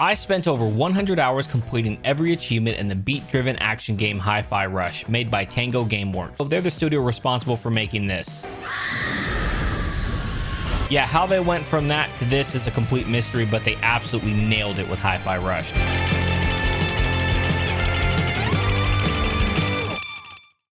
I spent over 100 hours completing every achievement in the beat-driven action game HiFi Rush, made by Tango Gameworks. They're the studio responsible for making this. Yeah, how they went from that to this is a complete mystery, but they absolutely nailed it with HiFi Rush.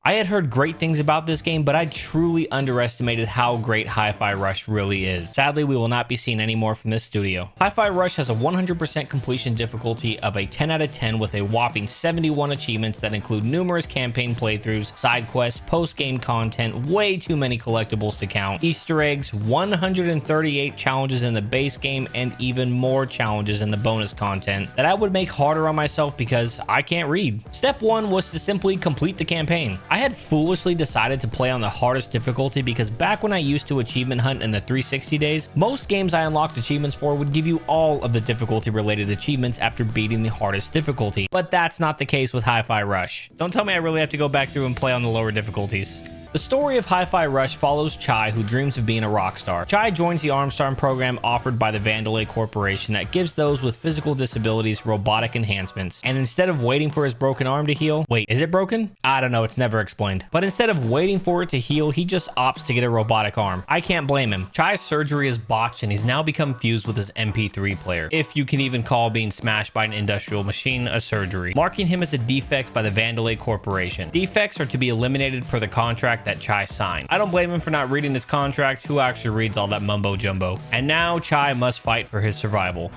I had heard great things about this game, but I truly underestimated how great HiFi Rush really is. Sadly, we will not be seeing any more from this studio. HiFi Rush has a 100% completion difficulty of a 10 out of 10 with a whopping 71 achievements that include numerous campaign playthroughs, side quests, post-game content, way too many collectibles to count, Easter eggs, 138 challenges in the base game, and even more challenges in the bonus content that I would make harder on myself because I can't read. Step 1 was to simply complete the campaign. I had foolishly decided to play on the hardest difficulty because back when I used to achievement hunt in the 360 days, most games I unlocked achievements for would give you all of the difficulty related achievements after beating the hardest difficulty. But that's not the case with HiFi Rush. Don't tell me I really have to go back through and play on the lower difficulties. The story of HiFi Rush follows Chai, who dreams of being a rock star. Chai joins the Armstrong program offered by the Vandalay Corporation that gives those with physical disabilities robotic enhancements. And instead of waiting for his broken arm to heal, wait, is it broken? I don't know, it's never explained. But instead of waiting for it to heal, he just opts to get a robotic arm. I can't blame him. Chai's surgery is botched and he's now become fused with his MP3 player, if you can even call being smashed by an industrial machine a surgery, marking him as a defect by the Vandalay Corporation. Defects are to be eliminated per the contract that Chai signed. I don't blame him for not reading his contract. Who actually reads all that mumbo jumbo? And now Chai must fight for his survival.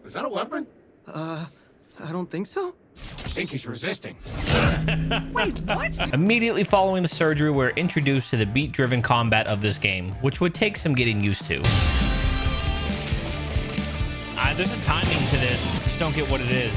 Is that a weapon? I don't think so. I think he's resisting. Wait, what? Immediately following the surgery, we're introduced to the beat-driven combat of this game, which would take some getting used to. There's a timing to this. Just don't get what it is.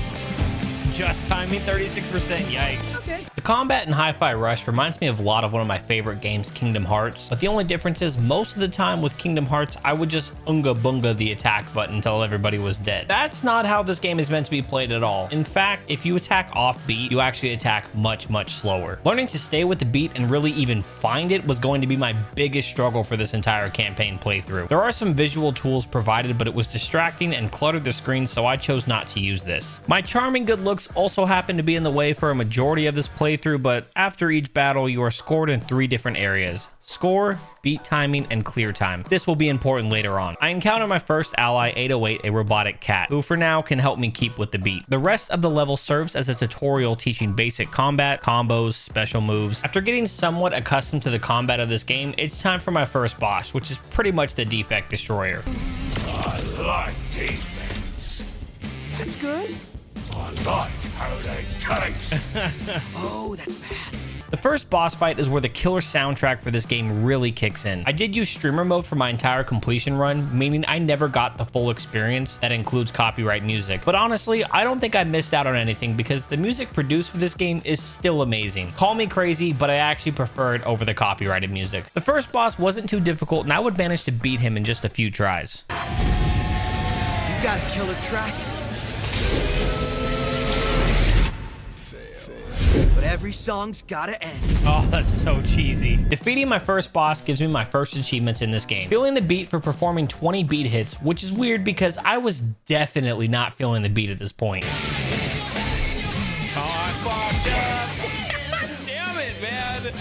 Just timing, 36%, yikes. Okay. The combat in HiFi Rush reminds me of a lot of one of my favorite games, Kingdom Hearts, but the only difference is most of the time with Kingdom Hearts, I would just unga bunga the attack button until everybody was dead. That's not how this game is meant to be played at all. In fact, if you attack off beat, you actually attack much slower. Learning to stay with the beat and really even find it was going to be my biggest struggle for this entire campaign playthrough. There are some visual tools provided, but it was distracting and cluttered the screen, so I chose not to use this. My charming good looks also happened to be in the way for a majority of this playthrough, but after each battle you are scored in 3 different areas: score, beat timing, and clear time. This will be important later on. I encounter my first ally, 808, a robotic cat, who for now can help me keep with the beat. The rest of the level serves as a tutorial teaching basic combat, combos, special moves. After getting somewhat accustomed to the combat of this game, it's time for my first boss, which is pretty much the Defect Destroyer. I like defense. That's good. I like how they taste. Oh, that's bad. The first boss fight is where the killer soundtrack for this game really kicks in. I did use streamer mode for my entire completion run, meaning I never got the full experience that includes copyright music. But honestly, I don't think I missed out on anything because the music produced for this game is still amazing. Call me crazy, but I actually prefer it over the copyrighted music. The first boss wasn't too difficult and I would manage to beat him in just a few tries. You got a killer track. But every song's gotta end. Oh, that's so cheesy. Defeating my first boss gives me my first achievements in this game. Feeling the beat for performing 20 beat hits, which is weird because I was definitely not feeling the beat at this point. Damn it, man.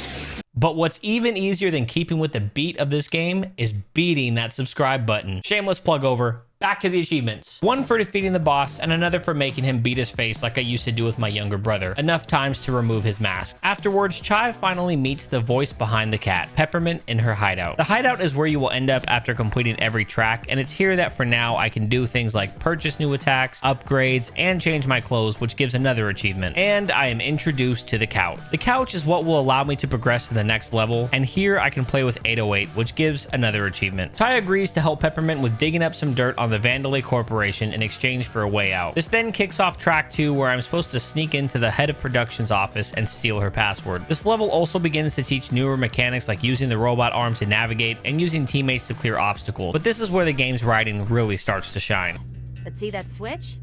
But what's even easier than keeping with the beat of this game is beating that subscribe button. Shameless plug over. Back to the achievements. One for defeating the boss and another for making him beat his face like I used to do with my younger brother, enough times to remove his mask. Afterwards, Chai finally meets the voice behind the cat, Peppermint, in her hideout. The hideout is where you will end up after completing every track, and it's here that for now I can do things like purchase new attacks, upgrades, and change my clothes, which gives another achievement. And I am introduced to the couch. The couch is what will allow me to progress to the next level, and here I can play with 808, which gives another achievement. Chai agrees to help Peppermint with digging up some dirt on the Vandalay Corporation in exchange for a way out. This then kicks off track 2, where I'm supposed to sneak into the head of production's office and steal her password. This level also begins to teach newer mechanics like using the robot arm to navigate and using teammates to clear obstacles. But this is where the game's writing really starts to shine. But see that switch?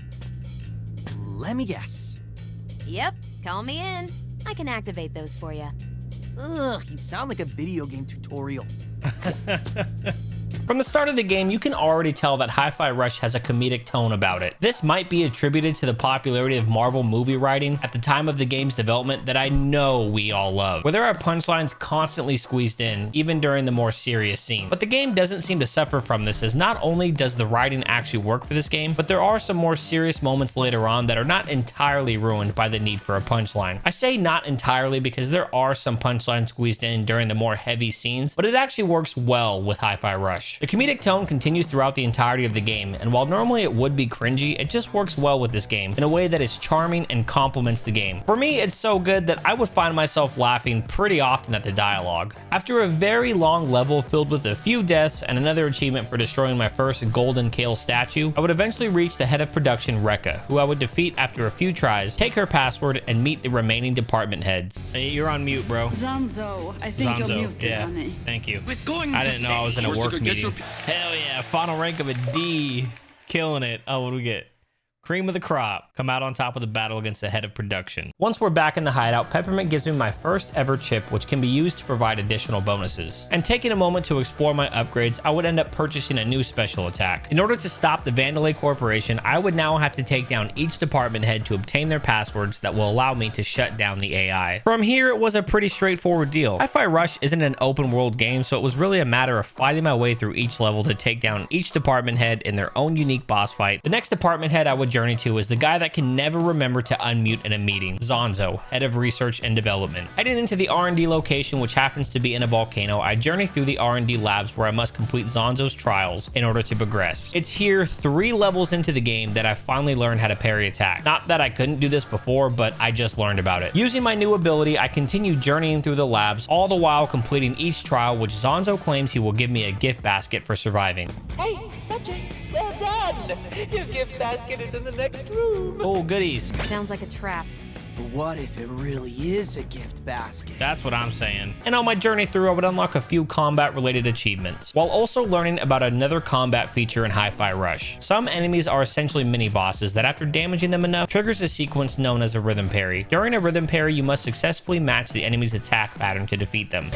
Let me guess. Yep, call me in. I can activate those for you. Ugh, you sound like a video game tutorial. From the start of the game, you can already tell that Hi-Fi Rush has a comedic tone about it. This might be attributed to the popularity of Marvel movie writing at the time of the game's development that I know we all love, where there are punchlines constantly squeezed in, even during the more serious scenes. But the game doesn't seem to suffer from this, as not only does the writing actually work for this game, but there are some more serious moments later on that are not entirely ruined by the need for a punchline. I say not entirely because there are some punchlines squeezed in during the more heavy scenes, but it actually works well with Hi-Fi Rush. The comedic tone continues throughout the entirety of the game, and while normally it would be cringy, it just works well with this game in a way that is charming and complements the game. For me, it's so good that I would find myself laughing pretty often at the dialogue. After a very long level filled with a few deaths and another achievement for destroying my first golden kale statue, I would eventually reach the head of production, Rekka, who I would defeat after a few tries, take her password, and meet the remaining department heads. Hey, you're on mute, bro. Zanzo, I think you're muted, yeah, honey. thank you. It's going I to didn't know I was in a stay. work meeting. Hell yeah, final rank of a D. Killing it. Oh, what do we get? Cream of the crop. Come out on top of the battle against the head of production. Once we're back in the hideout, Peppermint gives me my first ever chip, which can be used to provide additional bonuses. And taking a moment to explore my upgrades, I would end up purchasing a new special attack. In order to stop the Vandalay Corporation, I would now have to take down each department head to obtain their passwords that will allow me to shut down the AI. From here, it was a pretty straightforward deal. Hi-Fi Rush isn't an open world game, so it was really a matter of fighting my way through each level to take down each department head in their own unique boss fight. The next department head I would journey to is the guy that can never remember to unmute in a meeting, Zanzo, head of research and development. Heading into the R&D location, which happens to be in a volcano, I journey through the R&D labs where I must complete Zanzo's trials in order to progress. It's here 3 levels into the game that I finally learned how to parry attack. Not that I couldn't do this before, but I just learned about it. Using my new ability, I continue journeying through the labs, all the while completing each trial, which Zanzo claims he will give me a gift basket for surviving. Hey, subject, well done! Your gift basket is in the next room. Oh, goodies. Sounds like a trap. But what if it really is a gift basket? That's what I'm saying. And on my journey through, I would unlock a few combat-related achievements, while also learning about another combat feature in Hi-Fi Rush. Some enemies are essentially mini-bosses that, after damaging them enough, triggers a sequence known as a rhythm parry. During a rhythm parry, you must successfully match the enemy's attack pattern to defeat them.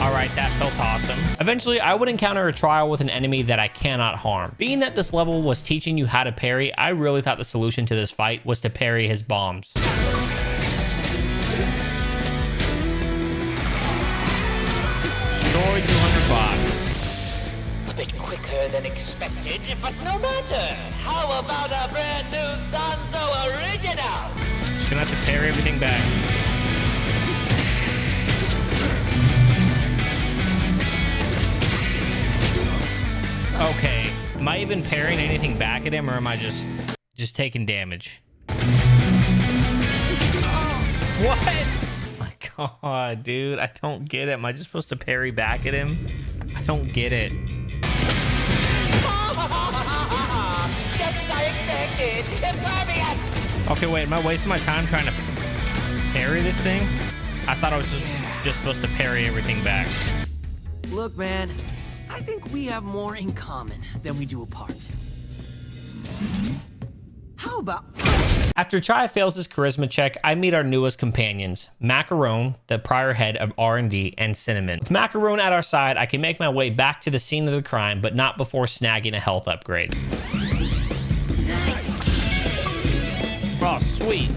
All right, that felt awesome. Eventually, I would encounter a trial with an enemy that I cannot harm. Being that this level was teaching you how to parry, I really thought the solution to this fight was to parry his bombs. Destroy 200 bots. A bit quicker than expected, but no matter. How about a brand new Zanzo original? Just gonna have to parry everything back. Okay, am I even parrying anything back at him, or am I just taking damage? What? My God, dude, I don't get it. Am I just supposed to parry back at him? I don't get it. Just as I expected. Impervious. Okay, wait, am I wasting my time trying to parry this thing? I thought I was just supposed to parry everything back. Look, man, I think we have more in common than we do apart. How about... After Chai fails his charisma check, I meet our newest companions, Macaron, the prior head of R&D, and Cinnamon. With Macaron at our side, I can make my way back to the scene of the crime, but not before snagging a health upgrade. Oh, sweet.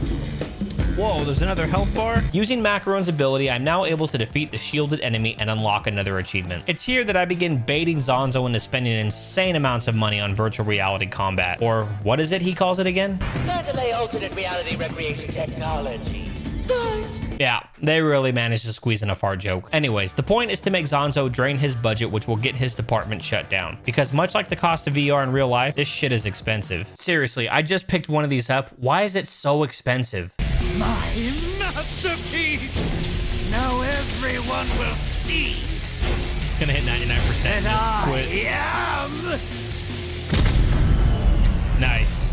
Whoa, there's another health bar? Using Macaron's ability, I'm now able to defeat the shielded enemy and unlock another achievement. It's here that I begin baiting Zanzo into spending insane amounts of money on virtual reality combat. Or what is it he calls it again? Mandalay alternate reality recreation technology. Right. Yeah, they really managed to squeeze in a fart joke. Anyways, the point is to make Zanzo drain his budget, which will get his department shut down. Because much like the cost of VR in real life, this shit is expensive. Seriously, I just picked one of these up. Why is it so expensive? My masterpiece! Now everyone will see. It's gonna hit 99%. Just quit. Nice.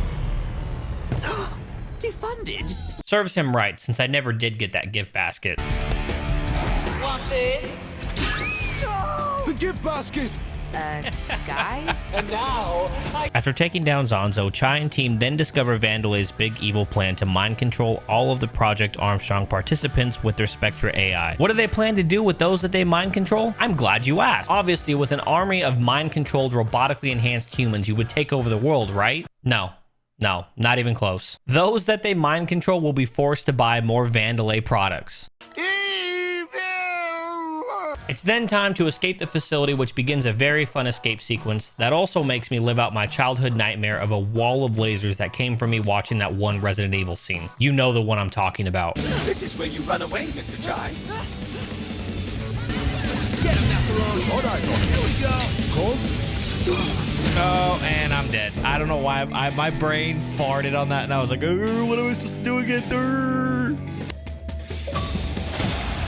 defunded? Serves him right, since I never did get that gift basket. Want this? The gift basket! Guys? And now, After taking down Zanzo, Chai and team then discover Vandelay's big evil plan to mind control all of the Project Armstrong participants with their Spectra AI. What do they plan to do with those that they mind control? I'm glad you asked. Obviously, with an army of mind-controlled, robotically enhanced humans, you would take over the world, right? No, not even close. Those that they mind control will be forced to buy more Vandelay products. It's then time to escape the facility, which begins a very fun escape sequence that also makes me live out my childhood nightmare of a wall of lasers that came from me watching that one Resident Evil scene. You know the one I'm talking about. This is where you run away, Mr. Chai. Get him, Macaron. All eyes on. Here we go. Cold. Oh, and I'm dead. I don't know why my brain farted on that, and I was like, what am I supposed to do again?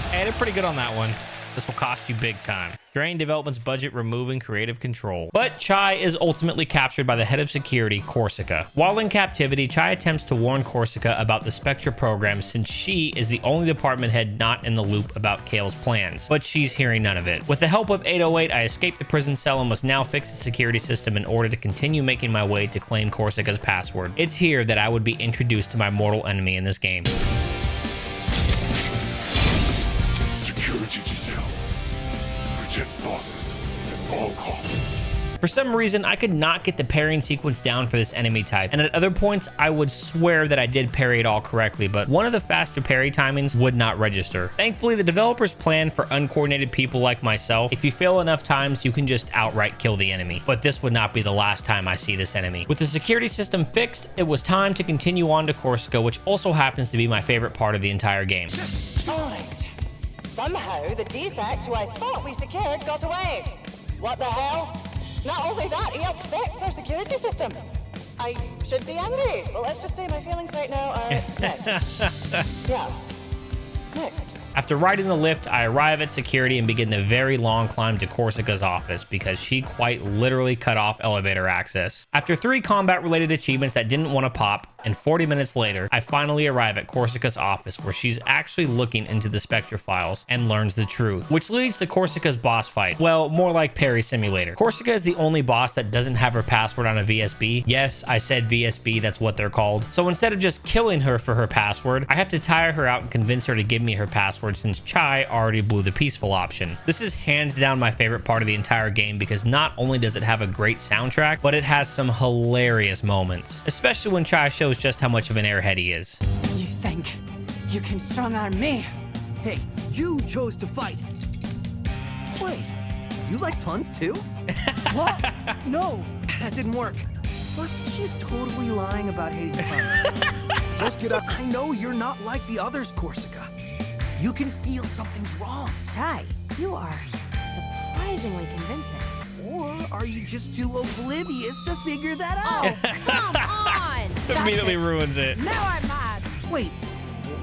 Hey, they're pretty good on that one. This will cost you big time. Drain development's budget, removing creative control. But Chai is ultimately captured by the head of security, Corsica. While in captivity, Chai attempts to warn Corsica about the Spectra program since she is the only department head not in the loop about Kale's plans. But she's hearing none of it. With the help of 808, I escape the prison cell and must now fix the security system in order to continue making my way to claim Corsica's password. It's here that I would be introduced to my mortal enemy in this game. Security detail. Protect bosses at all costs. For some reason, I could not get the parrying sequence down for this enemy type, and at other points, I would swear that I did parry it all correctly, but one of the faster parry timings would not register. Thankfully, the developers planned for uncoordinated people like myself. If you fail enough times, you can just outright kill the enemy, but this would not be the last time I see this enemy. With the security system fixed, it was time to continue on to Corsica, which also happens to be my favorite part of the entire game. alright. Somehow, the defect who I thought we secured got away. What the hell? Not only that, he helped fix our security system. I should be angry, but let's just say my feelings right now are mixed. Yeah, mixed. After riding the lift, I arrive at security and begin the very long climb to Corsica's office because she quite literally cut off elevator access. After 3 combat-related achievements that didn't want to pop, and 40 minutes later, I finally arrive at Corsica's office where she's actually looking into the Spectra files and learns the truth, which leads to Corsica's boss fight. Well, more like Parry Simulator. Corsica is the only boss that doesn't have her password on a VSB. Yes, I said VSB, that's what they're called. So instead of just killing her for her password, I have to tire her out and convince her to give me her password since Chai already blew the peaceful option. This is hands down my favorite part of the entire game because not only does it have a great soundtrack, but it has some hilarious moments, especially when Chai shows just how much of an airhead he is. You think you can strong-arm me? Hey, you chose to fight. Wait, you like puns too? What? No. That didn't work. Plus, she's totally lying about hating puns. Just get up. I know you're not like the others, Corsica. You can feel something's wrong. Chai, you are surprisingly convincing. Or are you just too oblivious to figure that out? Oh, come on! Immediately ruins it. Now I'm mad. Wait,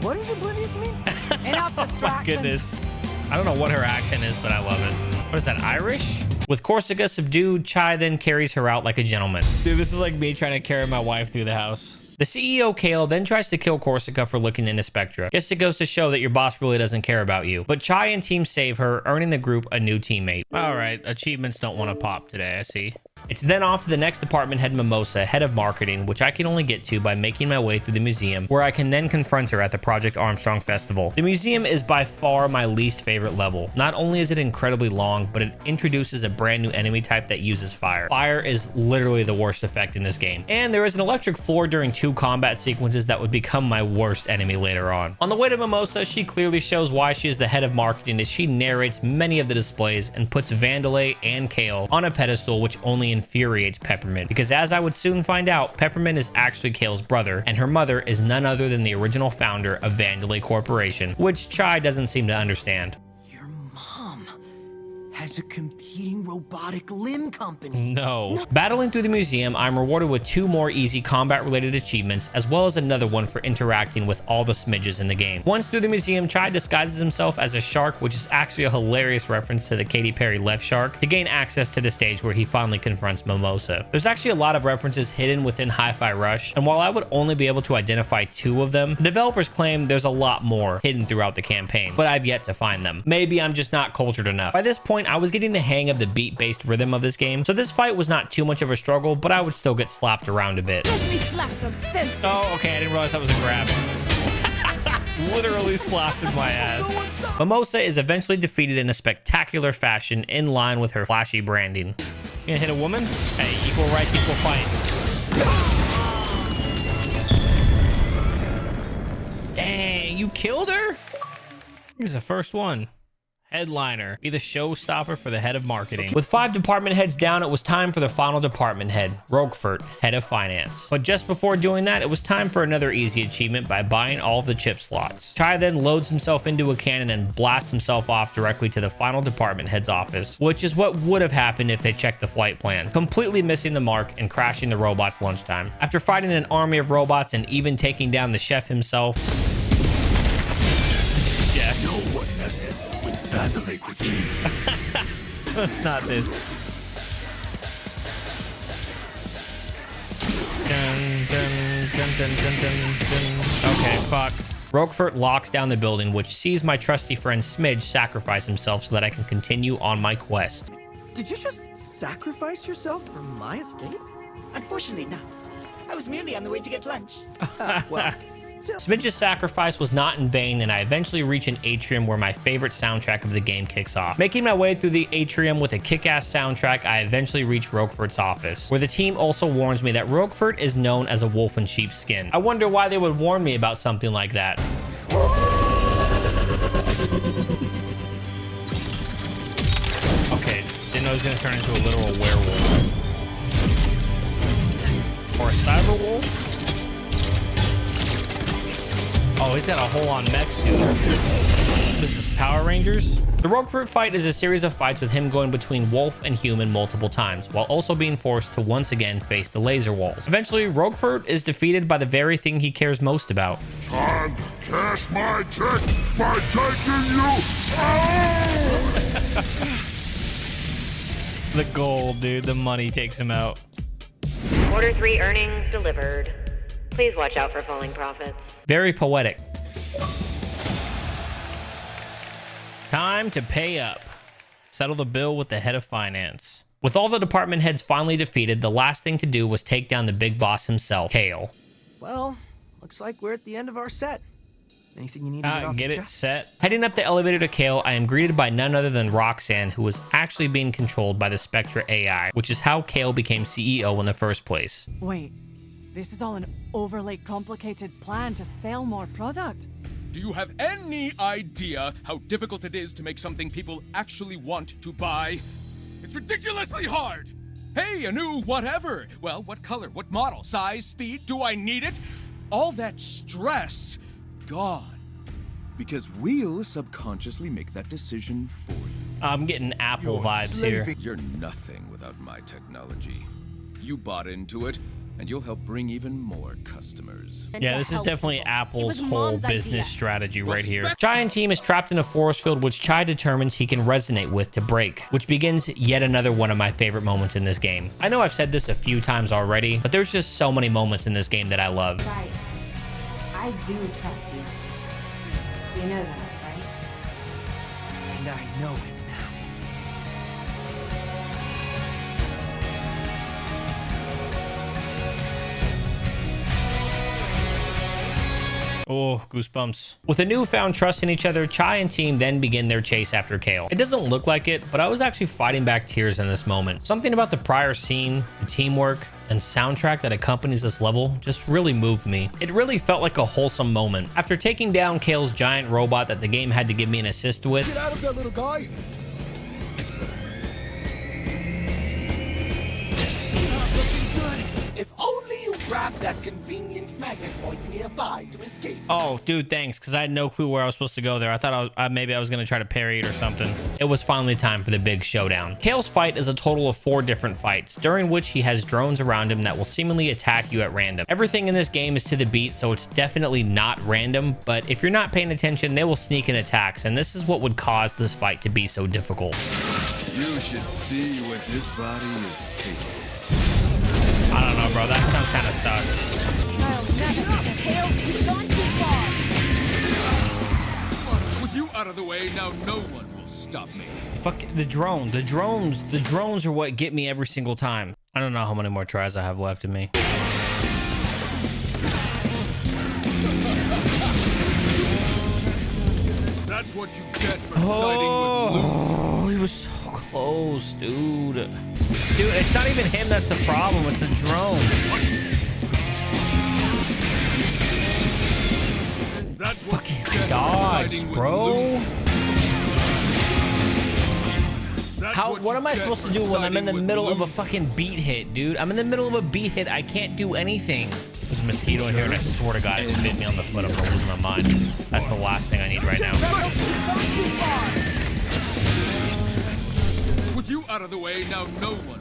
what does oblivious mean? Enough My distractions. goodness. I don't know what her accent is, but I love it. What is that, Irish? With Corsica subdued, Chai then carries her out like a gentleman. Dude, this is like me trying to carry my wife through the house. The CEO, Kale, then tries to kill Corsica for looking into Spectra. Guess it goes to show that your boss really doesn't care about you. But Chai and team save her, earning the group a new teammate. Alright, achievements don't want to pop today, I see. It's then off to the next department head, Mimosa, head of marketing, which I can only get to by making my way through the museum, where I can then confront her at the Project Armstrong Festival. The museum is by far my least favorite level. Not only is it incredibly long, but it introduces a brand new enemy type that uses fire. Fire is literally the worst effect in this game. And there is an electric floor during 2 combat sequences that would become my worst enemy later on. On the way to Mimosa, she clearly shows why she is the head of marketing as she narrates many of the displays and puts Vandelay and Kale on a pedestal, which only infuriates Peppermint, because as I would soon find out, Peppermint is actually Kale's brother, and her mother is none other than the original founder of Vandelay Corporation, which Chai doesn't seem to understand. Your mom has a competing robotic limb company. No. Battling through the museum, I'm rewarded with 2 more easy combat-related achievements, as well as another one for interacting with all the smidges in the game. Once through the museum, Chai disguises himself as a shark, which is actually a hilarious reference to the Katy Perry Left Shark, to gain access to the stage where he finally confronts Mimosa. There's actually a lot of references hidden within HiFi Rush, and while I would only be able to identify 2 of them, the developers claim there's a lot more hidden throughout the campaign, but I've yet to find them. Maybe I'm just not cultured enough. By this point, I was getting the hang of the beat-based rhythm of this game, so this fight was not too much of a struggle, but I would still get slapped around a bit. Let me slap some sense. Oh, okay, I didn't realize that was a grab. Literally slapped in my ass. Mimosa is eventually defeated in a spectacular fashion in line with her flashy branding. You gonna hit a woman? Hey, equal rights, equal fights. Dang, you killed her? Here's the first one. Headliner. Be the showstopper for the head of marketing. With 5 department heads down, it was time for the final department head, Roquefort, head of finance. But just before doing that, it was time for another easy achievement by buying all of the chip slots. Chai then loads himself into a cannon and blasts himself off directly to the final department head's office, which is what would have happened if they checked the flight plan, completely missing the mark and crashing the robot's lunchtime. After fighting an army of robots and even taking down the chef himself, No one messes with family cuisine. not this. Dun, dun, dun, dun, dun, dun, dun. Okay, fuck. Roquefort locks down the building, which sees my trusty friend Smidge sacrifice himself so that I can continue on my quest. Did you just sacrifice yourself for my escape? Unfortunately not. I was merely on the way to get lunch. Well, Smidge's sacrifice was not in vain, and I eventually reach an atrium where my favorite soundtrack of the game kicks off. Making my way through the atrium with a kick-ass soundtrack, I eventually reach Roquefort's office, where the team also warns me that Roquefort is known as a wolf in sheep's skin. I wonder why they would warn me about something like that. Okay, didn't know he was gonna turn into a literal werewolf. Or a cyber wolf? Oh, he's got a whole-on mech suit. This is Power Rangers? The Roquefort fight is a series of fights with him going between wolf and human multiple times, while also being forced to once again face the laser walls. Eventually, Roquefort is defeated by the very thing he cares most about. Time to cash my check by taking you out! The gold, dude. The money takes him out. Quarter 3 earnings delivered. Please watch out for falling profits. Very poetic. Time to pay up. Settle the bill with the head of finance. With all the department heads finally defeated, the last thing to do was take down the big boss himself, Kale. well, looks like we're at the end of our set. Anything you need to get off Get your it chest? set. Heading up the elevator to Kale, I am greeted by none other than Roxanne, who was actually being controlled by the Spectra AI, which is how Kale became CEO in the first place. Wait, this is all an overly complicated plan to sell more product. Do you have any idea how difficult it is to make something people actually want to buy? It's ridiculously hard! Hey, a new whatever! Well, what color, what model, size, speed, do I need it? All that stress, gone. Because we'll subconsciously make that decision for you. I'm getting Apple vibes here. You're nothing without my technology. You bought into it, and you'll help bring even more customers. Yeah, this is definitely Apple's whole Mom's business idea. strategy right here. Chai and team is trapped in a force field which Chai determines he can resonate with to break, which begins yet another one of my favorite moments in this game. I know I've said this a few times already, but there's just so many moments in this game that I love. Right. I do trust you. You know that, right? And I know it now. Oh, goosebumps. With a newfound trust in each other, Chai and team then begin their chase after Kale. It doesn't look like it, but I was actually fighting back tears in this moment. Something about the prior scene, the teamwork, and soundtrack that accompanies this level just really moved me. It really felt like a wholesome moment. After taking down Kale's giant robot that the game had to give me an assist with, Get out of there, little guy! If only you grabbed that convenient magnet point nearby to escape. oh, dude, thanks, because I had no clue where I was supposed to go there. I thought maybe I was going to try to parry it or something. It was finally time for the big showdown. Kale's fight is a total of 4 different fights, during which he has drones around him that will seemingly attack you at random. Everything in this game is to the beat, so it's definitely not random, but if you're not paying attention, they will sneak in attacks, and this is what would cause this fight to be so difficult. You should see what this body is capable. I don't know, bro. That sounds kind of sus. You've gone too far. With you out of the way, now no one will stop me. Fuck the drone. The drones are what get me every single time. I don't know how many more tries I have left in me. That's what you get for siding with Luke. Oh, he was so close, dude. Dude, it's not even him that's the problem. It's the drone. That's what Fucking you get for dodge, siding with bro. Luke. What am I supposed to do when I'm in the middle of a fucking beat hit, dude? I'm in the middle of a beat hit. I can't do anything. There's a mosquito in here, and I swear to God, if it bit me on the foot, I'm gonna lose my mind. That's the last thing I need right now. With you out of the way, now no one.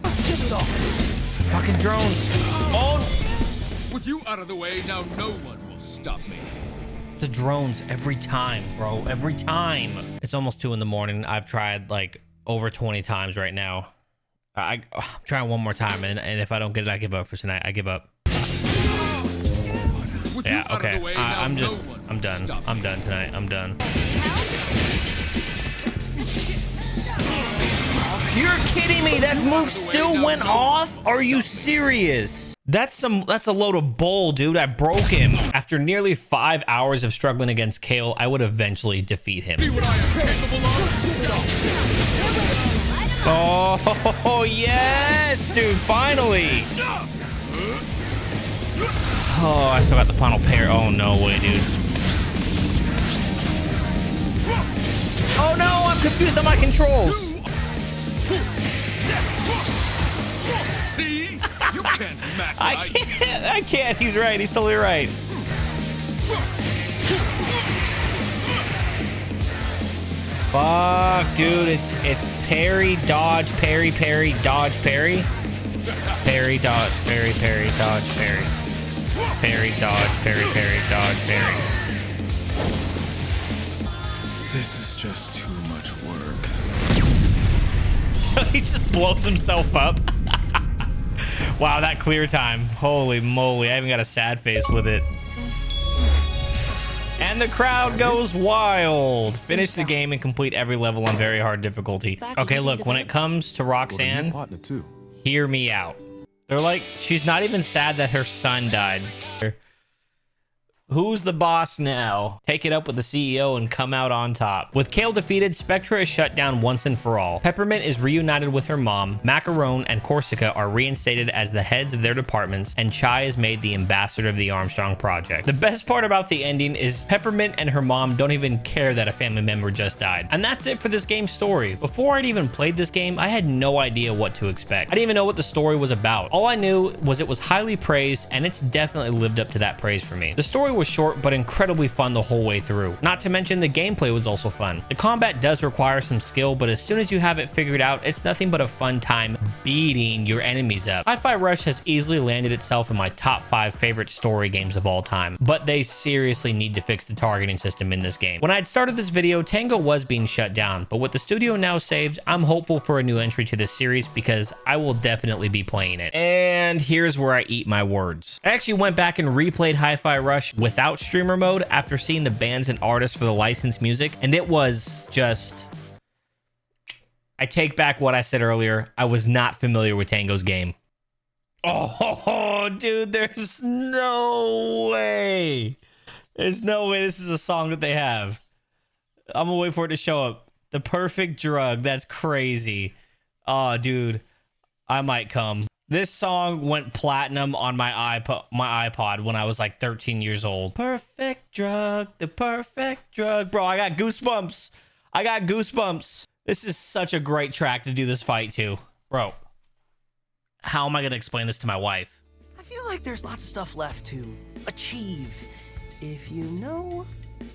Fucking drones. Oh! With you out of the way, now no one will stop me. The drones every time, bro. Every time. It's almost 2 in the morning. I've tried like over 20 times right now. I'm trying one more time, and if I don't get it, I give up for tonight. I give up. Yeah, okay. I'm done. I'm done tonight. I'm done. You're kidding me? That move still went off? Are you serious? That's a load of bull, dude. I broke him. After nearly 5 hours of struggling against Kale, I would eventually defeat him. See what I am capable of? Oh, yes, dude, finally. Oh, I still got the final pair. Oh, no way, dude. Oh, no, I'm confused on my controls. See? You can't match I can't. He's right. He's totally right. Fuck, dude. It's parry, dodge, parry, parry, dodge, parry. Parry, dodge, parry, parry, dodge, parry. Parry, dodge, parry, parry, dodge, parry. This is just too much work. So he just blows himself up. Wow, that clear time. Holy moly. I even got a sad face with it. And the crowd goes wild. Finish the game and complete every level on very hard difficulty. Okay, look, when it comes to Roxanne, hear me out. They're like, she's not even sad that her son died. Who's the boss now? Take it up with the CEO and come out on top. With Kale defeated, Spectra is shut down once and for all. Peppermint is reunited with her mom, Macaron and Corsica are reinstated as the heads of their departments, and Chai is made the ambassador of the Armstrong Project. The best part about the ending is Peppermint and her mom don't even care that a family member just died. And that's it for this game's story. Before I'd even played this game, I had no idea what to expect. I didn't even know what the story was about. All I knew was it was highly praised, and it's definitely lived up to that praise for me. The story was short but incredibly fun the whole way through. Not to mention the gameplay was also fun. The combat does require some skill, but as soon as you have it figured out, it's nothing but a fun time beating your enemies up. HiFi Rush has easily landed itself in my top 5 favorite story games of all time, but they seriously need to fix the targeting system in this game. When I had started this video, Tango was being shut down, but with the studio now saved, I'm hopeful for a new entry to this series because I will definitely be playing it. And here's where I eat my words. I actually went back and replayed HiFi Rush without streamer mode after seeing the bands and artists for the licensed music, and it was just... I take back what I said earlier. I was not familiar with Tango's game. Oh, dude, there's no way. There's no way this is a song that they have. I'm gonna wait for it to show up. The Perfect Drug. That's crazy. Oh, dude, I might come. This song went platinum on my iPod when I was like 13 years old. Perfect drug, the perfect drug. Bro, I got goosebumps. I got goosebumps. This is such a great track to do this fight to. Bro, how am I going to explain this to my wife? I feel like there's lots of stuff left to achieve, if you know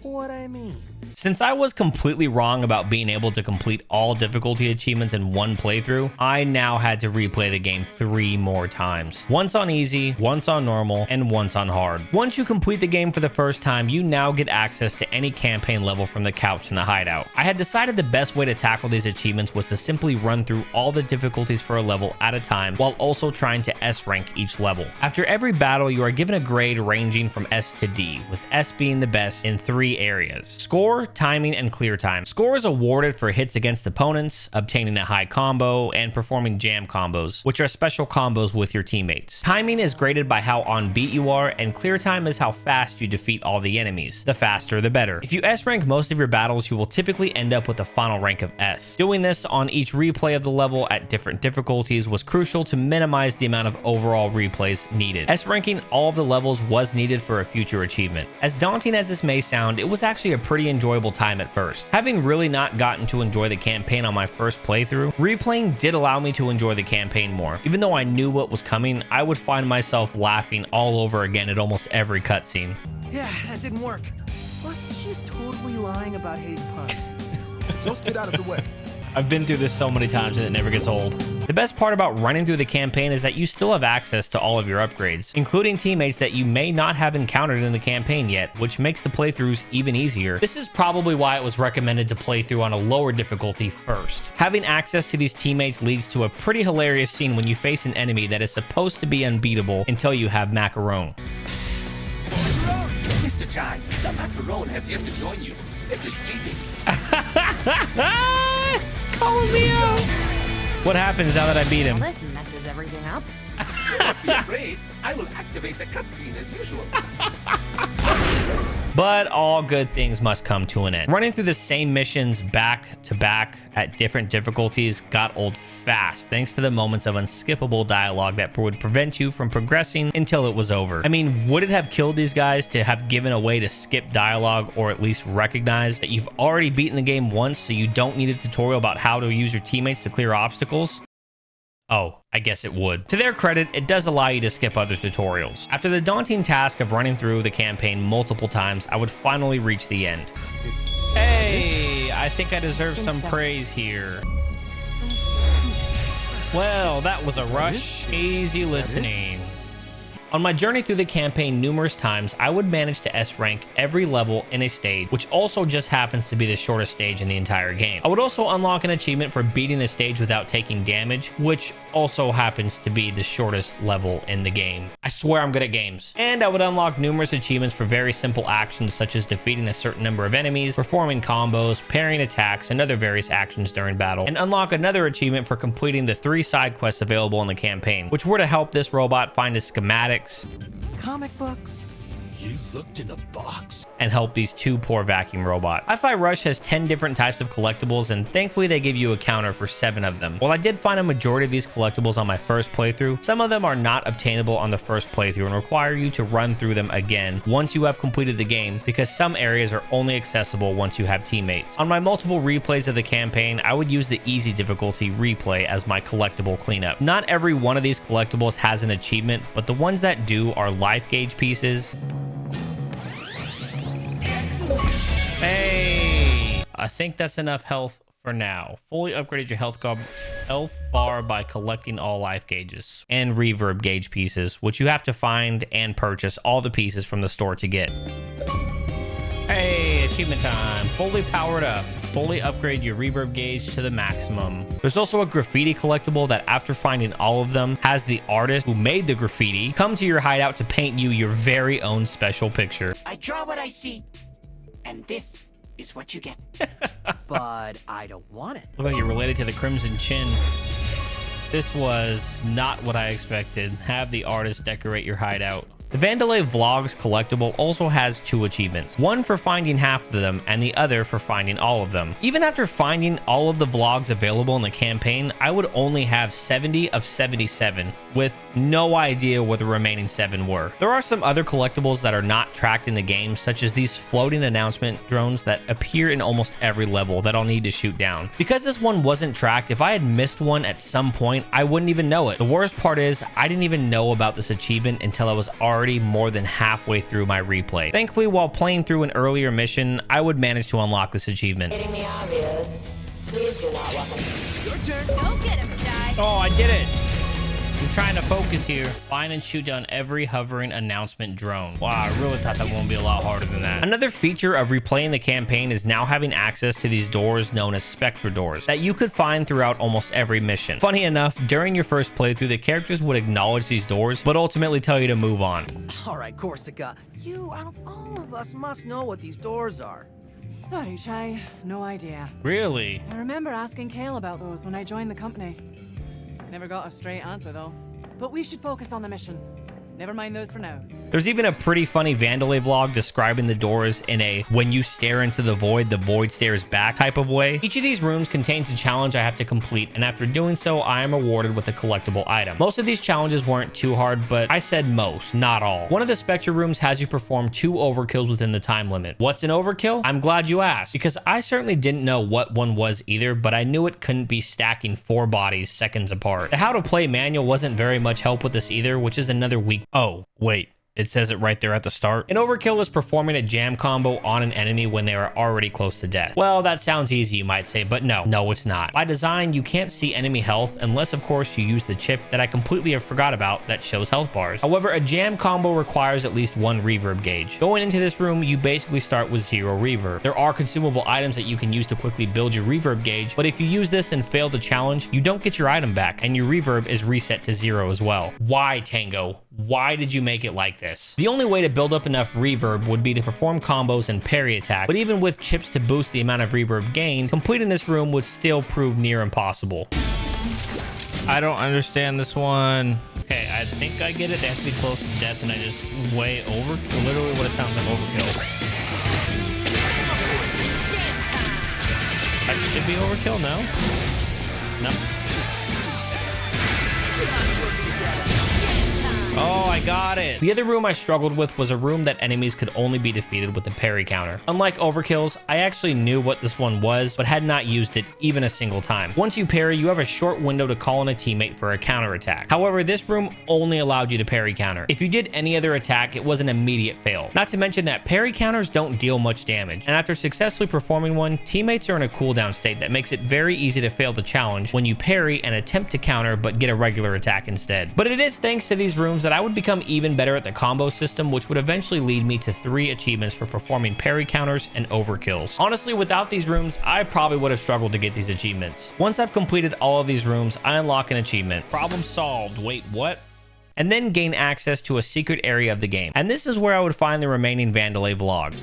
what I mean. Since I was completely wrong about being able to complete all difficulty achievements in one playthrough, I now had to replay the game 3 more times. Once on easy, once on normal, and once on hard. Once you complete the game for the first time, you now get access to any campaign level from the couch in the hideout. I had decided the best way to tackle these achievements was to simply run through all the difficulties for a level at a time while also trying to S rank each level. After every battle, you are given a grade ranging from S to D, with S being the best in 3 3 areas: score, timing, and clear time. Score is awarded for hits against opponents, obtaining a high combo, and performing jam combos, which are special combos with your teammates. Timing is graded by how on beat you are, and clear time is how fast you defeat all the enemies. The faster, the better. If you S rank most of your battles, you will typically end up with a final rank of S. Doing this on each replay of the level at different difficulties was crucial to minimize the amount of overall replays needed. S ranking all of the levels was needed for a future achievement. As daunting as this may sound, it was actually a pretty enjoyable time at first. Having really not gotten to enjoy the campaign on my first playthrough, replaying did allow me to enjoy the campaign more. Even though I knew what was coming, I would find myself laughing all over again at almost every cutscene. Yeah, that didn't work. Plus, she's totally lying about hating puns. Just get out of the way. I've been through this so many times and it never gets old. The best part about running through the campaign is that you still have access to all of your upgrades, including teammates that you may not have encountered in the campaign yet, which makes the playthroughs even easier. This is probably why it was recommended to play through on a lower difficulty first. Having access to these teammates leads to a pretty hilarious scene when you face an enemy that is supposed to be unbeatable until you have macaron. Mr. Chai, some macaron has yet to join you. This is cheating. It's calling me out. What happens now that I beat him? Well, this messes everything up. Do not be afraid. I will activate the cutscene as usual. But all good things must come to an end. Running through the same missions back to back at different difficulties got old fast, thanks to the moments of unskippable dialogue that would prevent you from progressing until it was over. I mean, would it have killed these guys to have given a way to skip dialogue, or at least recognize that you've already beaten the game once so you don't need a tutorial about how to use your teammates to clear obstacles? Oh, I guess it would. To their credit, it does allow you to skip other tutorials. After the daunting task of running through the campaign multiple times, I would finally reach the end. Hey, I think I deserve some praise here. Well, that was a rush. Easy listening. On my journey through the campaign numerous times, I would manage to S rank every level in a stage, which also just happens to be the shortest stage in the entire game. I would also unlock an achievement for beating a stage without taking damage, which also happens to be the shortest level in the game. I swear I'm good at games. And I would unlock numerous achievements for very simple actions such as defeating a certain number of enemies, performing combos, parrying attacks, and other various actions during battle. And unlock another achievement for completing the 3 side quests available in the campaign, which were to help this robot find his schematics, comic books. You looked in a box? And help these 2 poor vacuum robots. HiFi Rush has 10 different types of collectibles, and thankfully they give you a counter for 7 of them. While I did find a majority of these collectibles on my first playthrough, some of them are not obtainable on the first playthrough and require you to run through them again once you have completed the game, because some areas are only accessible once you have teammates. On my multiple replays of the campaign, I would use the easy difficulty replay as my collectible cleanup. Not every one of these collectibles has an achievement, but the ones that do are life gauge pieces. Hey, I think that's enough health for now. Fully upgraded your health bar by collecting all life gauges and reverb gauge pieces, which you have to find and purchase all the pieces from the store to get. Hey, achievement time. Fully powered up. Fully upgrade your reverb gauge to the maximum. There's also a graffiti collectible that, after finding all of them, has the artist who made the graffiti come to your hideout to paint you your very own special picture. I draw what I see, and this is what you get. But I don't want it. Look like you're related to the Crimson Chin. This was not what I expected. Have the artist decorate your hideout. The Vandalay Vlogs collectible also has 2 achievements, one for finding half of them and the other for finding all of them. Even after finding all of the vlogs available in the campaign, I would only have 70 of 77, with no idea where the remaining 7 were. There are some other collectibles that are not tracked in the game, such as these floating announcement drones that appear in almost every level that I'll need to shoot down. Because this one wasn't tracked, if I had missed one at some point, I wouldn't even know it. The worst part is, I didn't even know about this achievement until I was already more than halfway through my replay. Thankfully, while playing through an earlier mission, I would manage to unlock this achievement. Getting the obvious. Please do not walk in. Your turn. Go get him, Jai. Oh, I did it! trying to focus here. Find and shoot down every hovering announcement drone. Wow, I really thought that one would be a lot harder than that. Another feature of replaying the campaign is now having access to these doors known as Spectra doors that you could find throughout almost every mission. Funny enough, during your first playthrough, the characters would acknowledge these doors, but ultimately tell you to move on. All right, Corsica, you out of all of us must know what these doors are. Sorry, Chai. No idea. Really? I remember asking Kale about those when I joined the company. Never got a straight answer, though. But we should focus on the mission. Never mind those for now. There's even a pretty funny Vandalay vlog describing the doors in a when you stare into the void stares back type of way. Each of these rooms contains a challenge I have to complete, and after doing so, I am rewarded with a collectible item. Most of these challenges weren't too hard, but I said most, not all. One of the Spectre rooms has you perform 2 overkills within the time limit. What's an overkill? I'm glad you asked, because I certainly didn't know what one was either, but I knew it couldn't be stacking 4 bodies seconds apart. The how to play manual wasn't very much help with this either, which is another weak. Oh, wait. It says it right there at the start. An overkill is performing a jam combo on an enemy when they are already close to death. Well, that sounds easy, you might say, but no, it's not. By design, you can't see enemy health unless, of course, you use the chip that I completely have forgot about that shows health bars. However, a jam combo requires at least 1 reverb gauge. Going into this room, you basically start with 0 reverb. There are consumable items that you can use to quickly build your reverb gauge, but if you use this and fail the challenge, you don't get your item back, and your reverb is reset to 0 as well. Why, Tango? Why did you make it like this? The only way to build up enough reverb would be to perform combos and parry attack, but even with chips to boost the amount of reverb gained, completing this room would still prove near impossible. I don't understand this one. Okay, I think I get it. They have to be close to death, and I just way over. Literally what it sounds like, overkill. That should be overkill, no? No. Oh, I got it. The other room I struggled with was a room that enemies could only be defeated with a parry counter. Unlike overkills, I actually knew what this one was, but had not used it even a single time. Once you parry, you have a short window to call on a teammate for a counter attack. However, this room only allowed you to parry counter. If you did any other attack, it was an immediate fail. Not to mention that parry counters don't deal much damage, and after successfully performing one, teammates are in a cooldown state that makes it very easy to fail the challenge when you parry and attempt to counter but get a regular attack instead. But it is thanks to these rooms that I would become even better at the combo system, which would eventually lead me to 3 achievements for performing parry counters and overkills. Honestly, without these rooms, I probably would have struggled to get these achievements. Once I've completed all of these rooms, I unlock an achievement. Problem solved. Wait, what? And then gain access to a secret area of the game. And this is where I would find the remaining Vandalay vlog.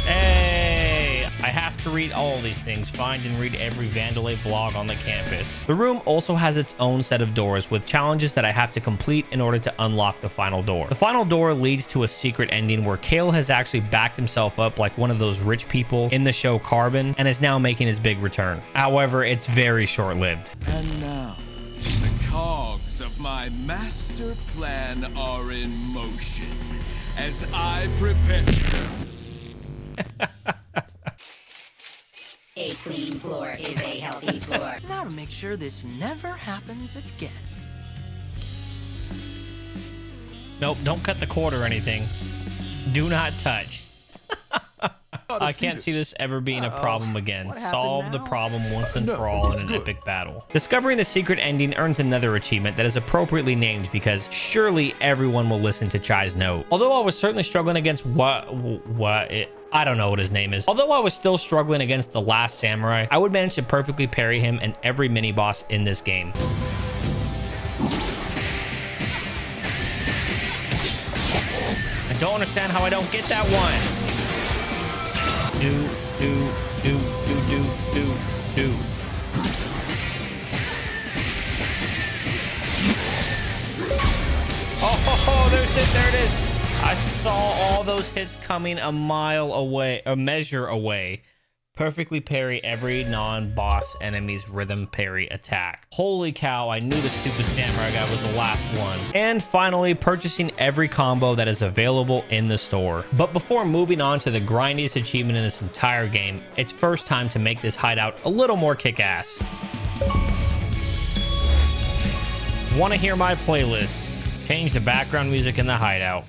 Hey, I have to read all these things. Find and read every Vandalay vlog on the campus. The room also has its own set of doors with challenges that I have to complete in order to unlock the final door. The final door leads to a secret ending where Kale has actually backed himself up like one of those rich people in the show Carbon and is now making his big return. However, it's very short-lived. And now, the cogs of my master plan are in motion as I prepare. A clean floor is a healthy floor. Now to make sure this never happens again. Nope, don't cut the cord or anything. Do not touch. I can't see this ever being a problem again. Solve the problem once and for all in an epic battle. Discovering the secret ending earns another achievement that is appropriately named because surely everyone will listen to Chai's note. Although I was certainly struggling against I don't know what his name is. Although I was still struggling against the last samurai, I would manage to perfectly parry him and every mini boss in this game. I don't understand how I don't get that one. Do. Oh, there it is. I saw all those hits coming a mile away, a measure away. Perfectly parry every non-boss enemy's rhythm parry attack. Holy cow, I knew the stupid samurai guy was the last one. And finally, purchasing every combo that is available in the store. But before moving on to the grindiest achievement in this entire game, it's first time to make this hideout a little more kick-ass. Want to hear my playlist? Change the background music in the hideout.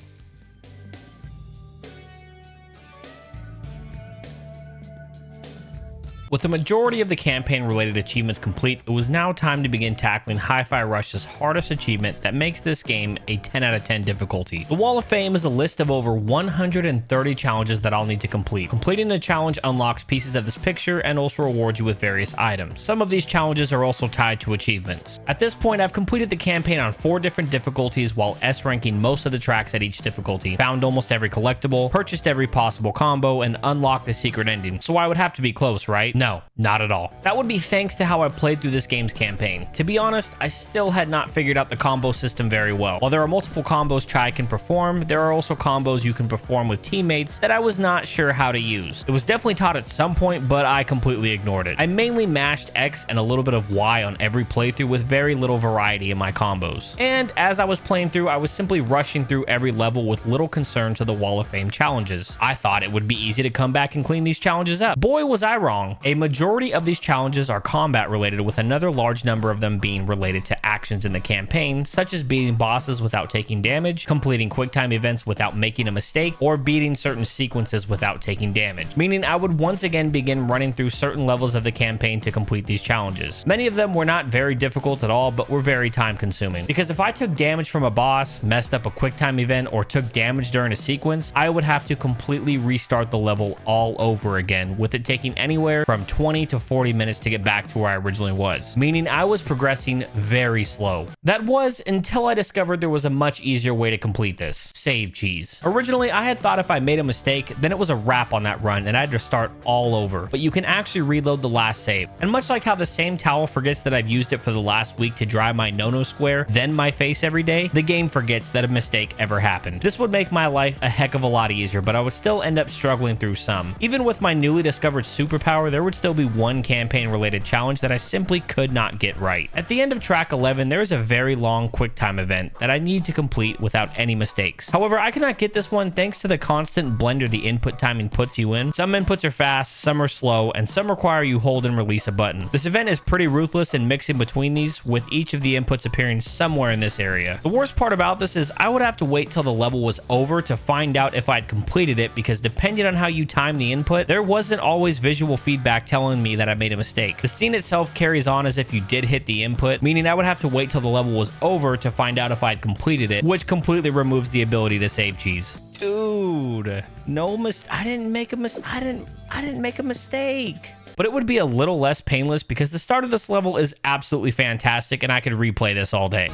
With the majority of the campaign related achievements complete, it was now time to begin tackling Hi-Fi Rush's hardest achievement that makes this game a 10 out of 10 difficulty. The Wall of Fame is a list of over 130 challenges that I'll need to complete. Completing the challenge unlocks pieces of this picture and also rewards you with various items. Some of these challenges are also tied to achievements. At this point, I've completed the campaign on 4 different difficulties while S-ranking most of the tracks at each difficulty, found almost every collectible, purchased every possible combo, and unlocked the secret ending. So I would have to be close, right? No, not at all. That would be thanks to how I played through this game's campaign. To be honest, I still had not figured out the combo system very well. While there are multiple combos Chai can perform, there are also combos you can perform with teammates that I was not sure how to use. It was definitely taught at some point, but I completely ignored it. I mainly mashed X and a little bit of Y on every playthrough with very little variety in my combos. And as I was playing through, I was simply rushing through every level with little concern to the Wall of Fame challenges. I thought it would be easy to come back and clean these challenges up. Boy, was I wrong. A majority of these challenges are combat related, with another large number of them being related to actions in the campaign, such as beating bosses without taking damage, completing QuickTime events without making a mistake, or beating certain sequences without taking damage, meaning I would once again begin running through certain levels of the campaign to complete these challenges. Many of them were not very difficult at all, but were very time consuming, because if I took damage from a boss, messed up a QuickTime event, or took damage during a sequence, I would have to completely restart the level all over again, with it taking anywhere from 20 to 40 minutes to get back to where I originally was, meaning I was progressing very slow. That was until I discovered there was a much easier way to complete this: save cheese. Originally, I had thought if I made a mistake, then it was a wrap on that run and I had to start all over, but you can actually reload the last save. And much like how the same towel forgets that I've used it for the last week to dry my no-no square, then my face every day, the game forgets that a mistake ever happened. This would make my life a heck of a lot easier, but I would still end up struggling through some. Even with my newly discovered superpower, there would still be one campaign-related challenge that I simply could not get right. At the end of track 11, there is a very long QuickTime event that I need to complete without any mistakes. However, I cannot get this one thanks to the constant blender the input timing puts you in. Some inputs are fast, some are slow, and some require you hold and release a button. This event is pretty ruthless in mixing between these, with each of the inputs appearing somewhere in this area. The worst part about this is I would have to wait till the level was over to find out if I'd completed it, because depending on how you time the input, there wasn't always visual feedback telling me that I made a mistake. The scene itself carries on as if you did hit the input, meaning I would have to wait till the level was over to find out if I'd completed it, which completely removes the ability to save cheese. Dude, I didn't make a mistake. But it would be a little less painless because the start of this level is absolutely fantastic and I could replay this all day.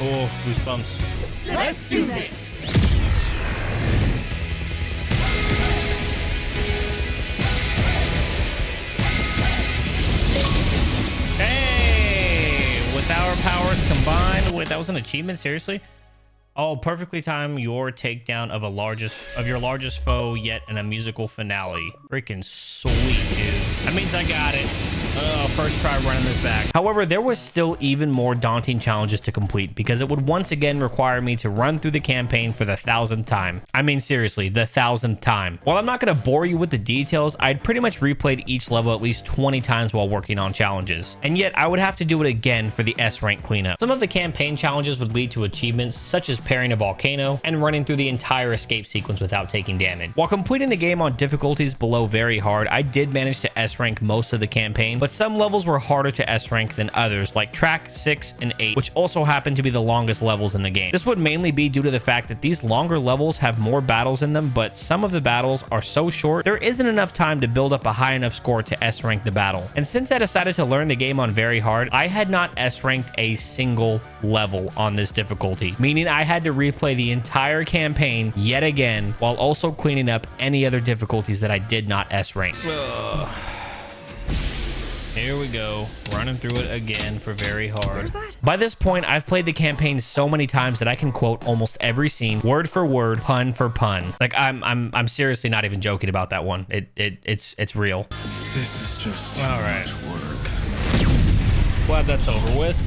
Oh, goosebumps. Let's do this! With our powers combined, wait, that was an achievement? Seriously? Oh, perfectly time your takedown of your largest foe yet in a musical finale. Freaking sweet, dude. That means I got it. First try running this back. However, there was still even more daunting challenges to complete because it would once again require me to run through the campaign for the 1,000th time. I mean, seriously, the 1,000th time. While I'm not going to bore you with the details, I'd pretty much replayed each level at least 20 times while working on challenges. And yet, I would have to do it again for the S rank cleanup. Some of the campaign challenges would lead to achievements such as parrying a volcano and running through the entire escape sequence without taking damage. While completing the game on difficulties below very hard, I did manage to S rank most of the campaign, but some levels were harder to S rank than others, like track 6 and 8, which also happened to be the longest levels in the game. This would mainly be due to the fact that these longer levels have more battles in them, but some of the battles are so short, there isn't enough time to build up a high enough score to S rank the battle. And since I decided to learn the game on very hard, I had not S ranked a single level on this difficulty, meaning I had to replay the entire campaign yet again while also cleaning up any other difficulties that I did not S rank. Here we go, running through it again for very hard. By this point, I've played the campaign so many times that I can quote almost every scene, word for word, pun for pun. Like I'm seriously not even joking about that one. It's real. This is just all right. Work. Glad that's over with.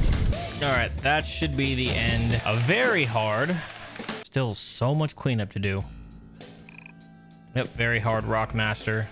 All right, that should be the end of very hard. Still so much cleanup to do. Yep, very hard Rock Master.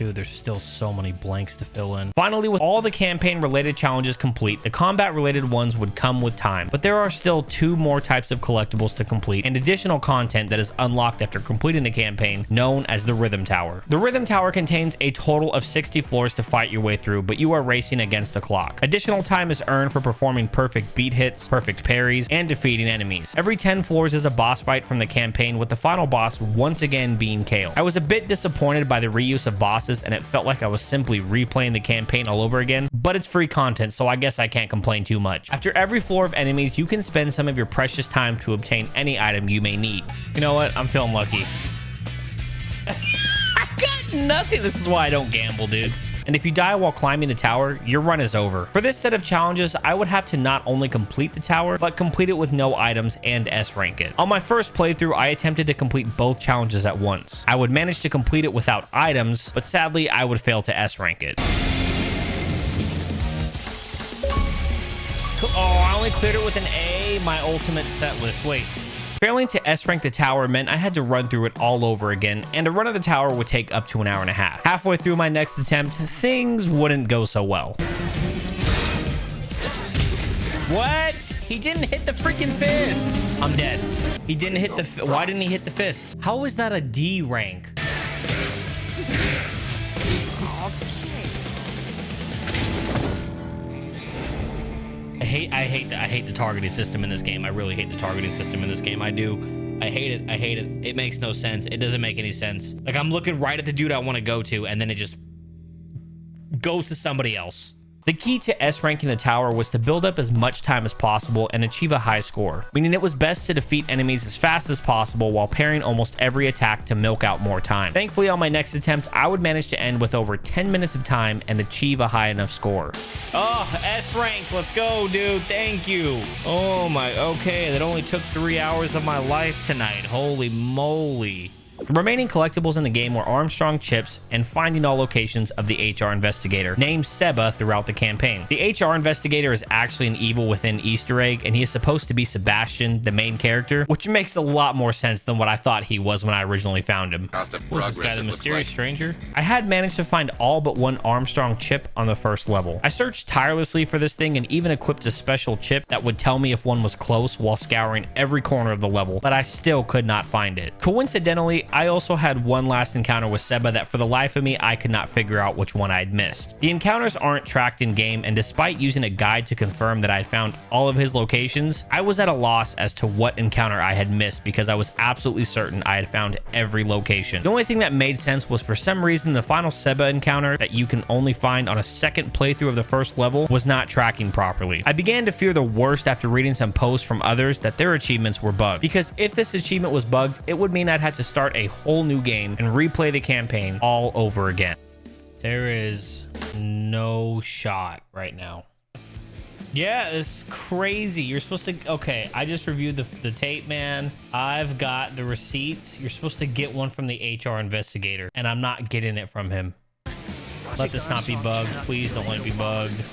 Dude, there's still so many blanks to fill in. Finally, with all the campaign-related challenges complete, the combat-related ones would come with time. But there are still 2 more types of collectibles to complete and additional content that is unlocked after completing the campaign, known as the Rhythm Tower. The Rhythm Tower contains a total of 60 floors to fight your way through, but you are racing against the clock. Additional time is earned for performing perfect beat hits, perfect parries, and defeating enemies. Every 10 floors is a boss fight from the campaign, with the final boss once again being Kale. I was a bit disappointed by the reuse of bosses, and it felt like I was simply replaying the campaign all over again, but it's free content, so I guess I can't complain too much. After every floor of enemies, you can spend some of your precious time to obtain any item you may need. You know what? I'm feeling lucky. I got nothing. This is why I don't gamble, dude. And if you die while climbing the tower, your run is over. For this set of challenges, I would have to not only complete the tower, but complete it with no items and S rank it. On my first playthrough, I attempted to complete both challenges at once. I would manage to complete it without items, but sadly, I would fail to S rank it. Oh, I only cleared it with an A, my ultimate set list. Wait. Failing to S-rank the tower meant I had to run through it all over again, and a run of the tower would take up to an hour and a half. Halfway through my next attempt, things wouldn't go so well. What? He didn't hit the freaking fist. I'm dead. He didn't hit the... Why didn't he hit the fist? How is that a D rank? I hate the targeting system in this game. I really hate the targeting system in this game. I do. I hate it. I hate it. It makes no sense. It doesn't make any sense. Like, I'm looking right at the dude I want to go to, and then it just goes to somebody else. The key to S-ranking the tower was to build up as much time as possible and achieve a high score, meaning it was best to defeat enemies as fast as possible while parrying almost every attack to milk out more time. Thankfully, on my next attempt, I would manage to end with over 10 minutes of time and achieve a high enough score. Oh, S-rank, let's go, dude, thank you. Oh my, okay, that only took 3 hours of my life tonight, holy moly. The remaining collectibles in the game were Armstrong chips and finding all locations of the HR investigator, named Seba, throughout the campaign. The HR investigator is actually an evil within Easter egg, and he is supposed to be Sebastian, the main character, which makes a lot more sense than what I thought he was when I originally found him. Was this guy the mysterious stranger? I had managed to find all but one Armstrong chip on the first level. I searched tirelessly for this thing and even equipped a special chip that would tell me if one was close while scouring every corner of the level, but I still could not find it. Coincidentally, I also had one last encounter with Seba that for the life of me, I could not figure out which one I'd missed. The encounters aren't tracked in game, and despite using a guide to confirm that I had found all of his locations, I was at a loss as to what encounter I had missed because I was absolutely certain I had found every location. The only thing that made sense was for some reason the final Seba encounter that you can only find on a second playthrough of the first level was not tracking properly. I began to fear the worst after reading some posts from others that their achievements were bugged, because if this achievement was bugged, it would mean I'd have to start a whole new game and replay the campaign all over again. There is no shot right now. Yeah, it's crazy. You're supposed to... Okay, I just reviewed the tape, man. I've got the receipts. You're supposed to get one from the HR investigator, and I'm not getting it from him. Let this not be bugged. Please don't let it be bugged.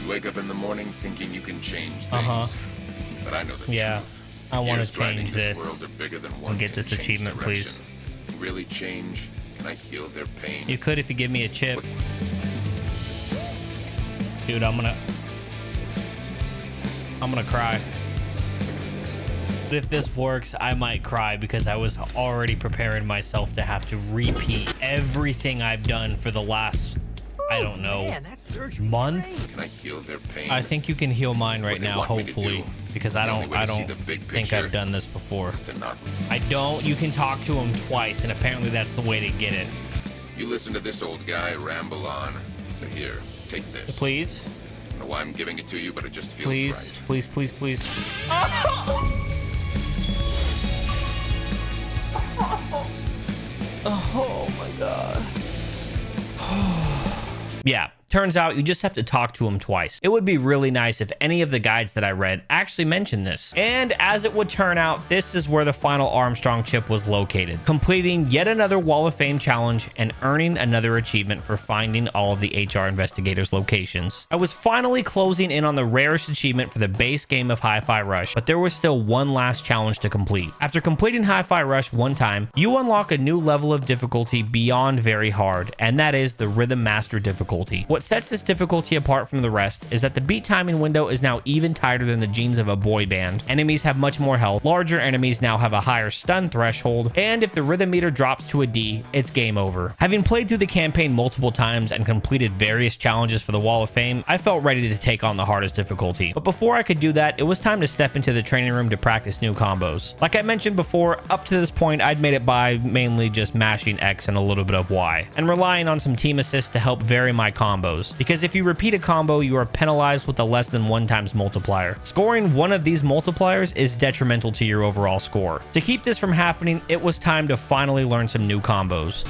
You wake up in the morning thinking you can change things. But I know the truth. I want to change this and get this achievement, please. Really change? Can I heal their pain? You could if you give me a chip. Dude, I'm gonna cry. But if this works, I might cry because I was already preparing myself to have to repeat everything I've done for the last, I don't know, month. Can I heal their pain? I think you can heal mine right now, hopefully, because I don't think I've done this before. I don't. You can talk to him twice, and apparently that's the way to get it. You listen to this old guy ramble on. So here, take this. Please. I don't know why I'm giving it to you, but it just feels right. Please, please, please. Oh my god. Yeah, Turns out you just have to talk to him twice. It would be really nice if any of the guides that I read actually mentioned this. And as it would turn out, this is where the final Armstrong chip was located, completing yet another Wall of Fame challenge and earning another achievement for finding all of the HR investigators' locations. I was finally closing in on the rarest achievement for the base game of Hi-Fi Rush, but there was still one last challenge to complete. After completing Hi-Fi Rush one time, you unlock a new level of difficulty beyond very hard, and that is the Rhythm Master difficulty. What sets this difficulty apart from the rest is that the beat timing window is now even tighter than the jeans of a boy band. Enemies have much more health, larger enemies now have a higher stun threshold, and if the rhythm meter drops to a D, it's game over. Having played through the campaign multiple times and completed various challenges for the Wall of Fame, I felt ready to take on the hardest difficulty. But before I could do that, it was time to step into the training room to practice new combos. Like I mentioned before, up to this point, I'd made it by mainly just mashing X and a little bit of Y, and relying on some team assists to help vary my combos, because if you repeat a combo, you are penalized with a less than 1 times multiplier. Scoring one of these multipliers is detrimental to your overall score. To keep this from happening, it was time to finally learn some new combos.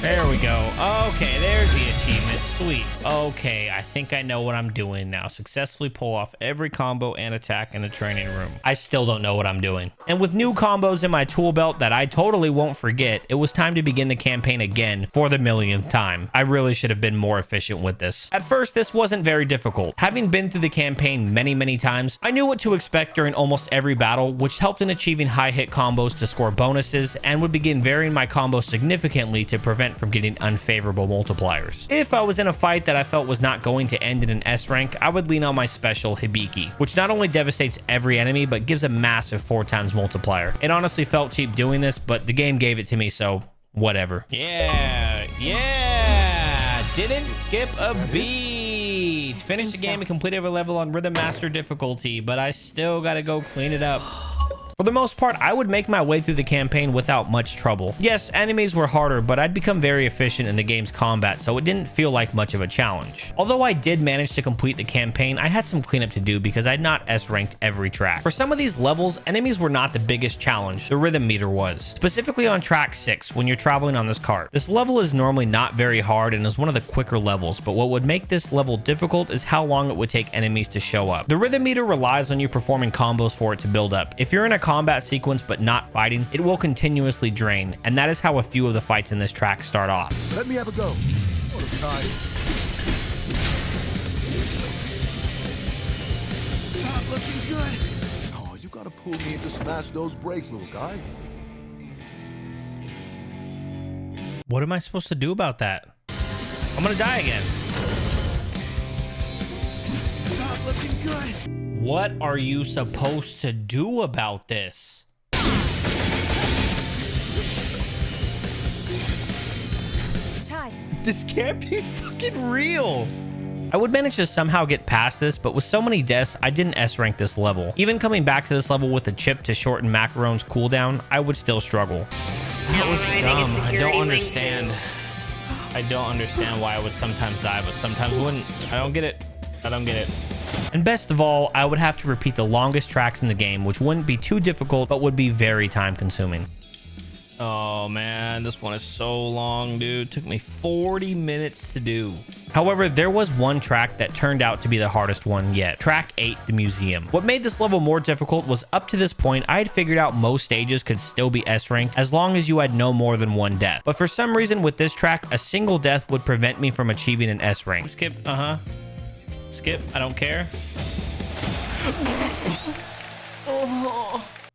There we go. Okay, there's the achievement. Sweet. Okay, I think I know what I'm doing now. Successfully pull off every combo and attack in the training room. I still don't know what I'm doing. And with new combos in my tool belt that I totally won't forget, it was time to begin the campaign again for the millionth time. I really should have been more efficient with this. At first, this wasn't very difficult. Having been through the campaign many times, I knew what to expect during almost every battle, which helped in achieving high hit combos to score bonuses, and would begin varying my combos significantly to prevent from getting unfavorable multipliers. If I was in a fight that I felt was not going to end in an S rank, I would lean on my special Hibiki, which not only devastates every enemy, but gives a massive 4 times multiplier. It honestly felt cheap doing this, but the game gave it to me, so whatever. Yeah, didn't skip a beat. Finished the game and completed every level on Rhythm Master difficulty, but I still gotta go clean it up. For the most part, I would make my way through the campaign without much trouble. Yes, enemies were harder, but I'd become very efficient in the game's combat, so it didn't feel like much of a challenge. Although I did manage to complete the campaign, I had some cleanup to do because I'd not S-ranked every track. For some of these levels, enemies were not the biggest challenge, the rhythm meter was. Specifically on track 6, when you're traveling on this cart. This level is normally not very hard and is one of the quicker levels, but what would make this level difficult is how long it would take enemies to show up. The rhythm meter relies on you performing combos for it to build up. If you're in a combat sequence but not fighting, it will continuously drain, and that is how a few of the fights in this track start off. Let me have a go. Oh, I'm tired. Not looking good. Oh, you gotta pull me in to smash those brakes, little guy. What am I supposed to do about that? I'm gonna die again. Not looking good. What are you supposed to do about this? This can't be fucking real. I would manage to somehow get past this, but with so many deaths, I didn't S-rank this level. Even coming back to this level with a chip to shorten Macaron's cooldown, I would still struggle. That was dumb. I don't understand. I don't understand why I would sometimes die, but sometimes wouldn't. I don't get it. I don't get it. And best of all, I would have to repeat the longest tracks in the game, which wouldn't be too difficult, but would be very time consuming. Oh man, this one is so long, dude. It took me 40 minutes to do. However, there was one track that turned out to be the hardest one yet. Track 8, the museum. What made this level more difficult was up to this point, I had figured out most stages could still be S-ranked as long as you had no more than one death. But for some reason with this track, a single death would prevent me from achieving an S rank. Skip, skip, I don't care.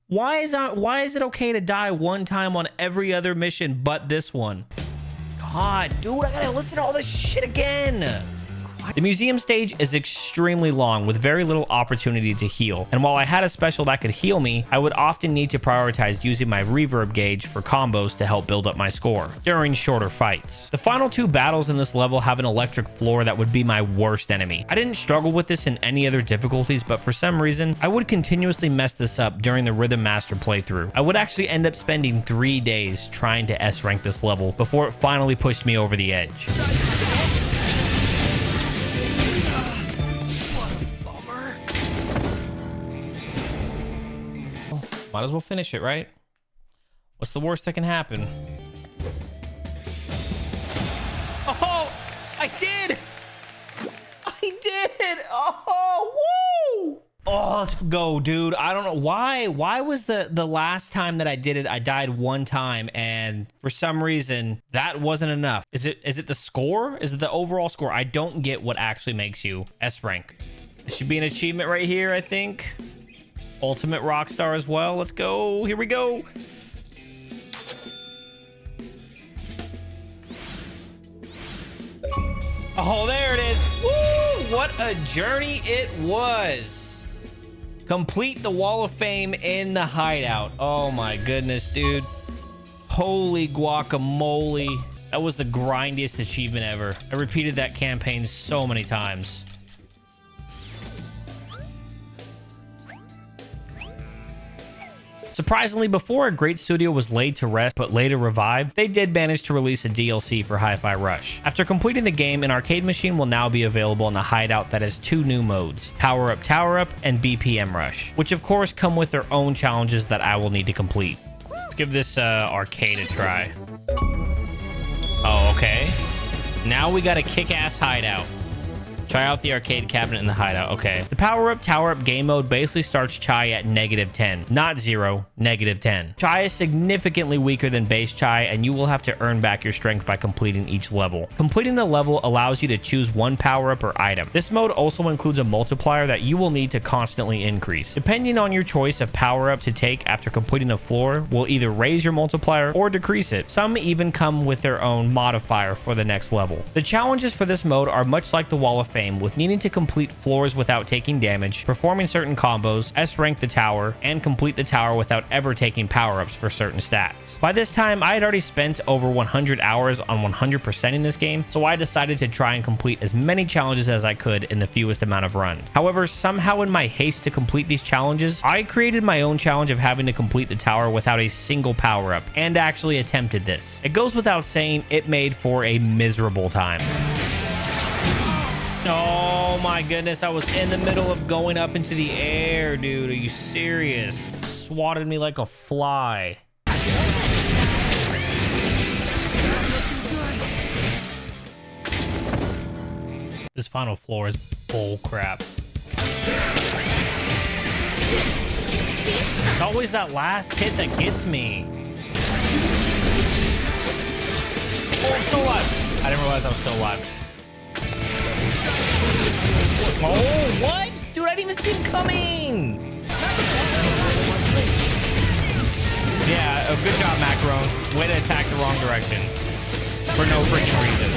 Why is it okay to die one time on every other mission but this one? God, dude, I gotta listen to all this shit again. The museum stage is extremely long with very little opportunity to heal, and while I had a special that could heal me, I would often need to prioritize using my reverb gauge for combos to help build up my score during shorter fights. The final 2 battles in this level have an electric floor that would be my worst enemy. I didn't struggle with this in any other difficulties, but for some reason, I would continuously mess this up during the Rhythm Master playthrough. I would actually end up spending 3 days trying to S-rank this level before it finally pushed me over the edge. Might as well finish it, right? What's the worst that can happen? I did. I did. Oh, woo. Oh, let's go, dude. I don't know why. Why was the last time that I did it, I died one time, and for some reason that wasn't enough. Is it the score? Is it the overall score? I don't get what actually makes you S rank. It should be an achievement right here, I think. Ultimate Rockstar as well. Let's go. Here we go. Oh, there it is. Woo! What a journey it was. Complete the Wall of Fame in the hideout. Oh my goodness, dude. Holy guacamole. That was the grindiest achievement ever. I repeated that campaign so many times. Surprisingly, before a great studio was laid to rest but later revived, they did manage to release a DLC for Hi-Fi Rush. After completing the game, an arcade machine will now be available in the hideout that has 2 new modes, Power Up Tower Up and BPM Rush, which of course come with their own challenges that I will need to complete. Let's give this arcade a try. Oh, okay. Now we got a kick-ass hideout. Try out the arcade cabinet in the hideout. Okay. The Power Up Tower Up game mode basically starts Chai at -10. Not 0, -10. Chai is significantly weaker than base Chai, and you will have to earn back your strength by completing each level. Completing the level allows you to choose one power up or item. This mode also includes a multiplier that you will need to constantly increase. Depending on your choice of power up to take after completing a floor will either raise your multiplier or decrease it. Some even come with their own modifier for the next level. The challenges for this mode are much like the Wall of Fame, with needing to complete floors without taking damage, performing certain combos, S-rank the tower, and complete the tower without ever taking power-ups for certain stats. By this time, I had already spent over 100 hours on 100%ing this game, so I decided to try and complete as many challenges as I could in the fewest amount of runs. However, somehow in my haste to complete these challenges, I created my own challenge of having to complete the tower without a single power-up, and actually attempted this. It goes without saying, it made for a miserable time. Oh my goodness, I was in the middle of going up into the air, dude. Are you serious? Swatted me like a fly. This final floor is bull crap. It's always that last hit that gets me. Oh, I'm still alive. I didn't realize I was still alive. Oh, what? Dude, I didn't even see him coming. Yeah, good job, Macaron. Way to attack the wrong direction. For no freaking reason.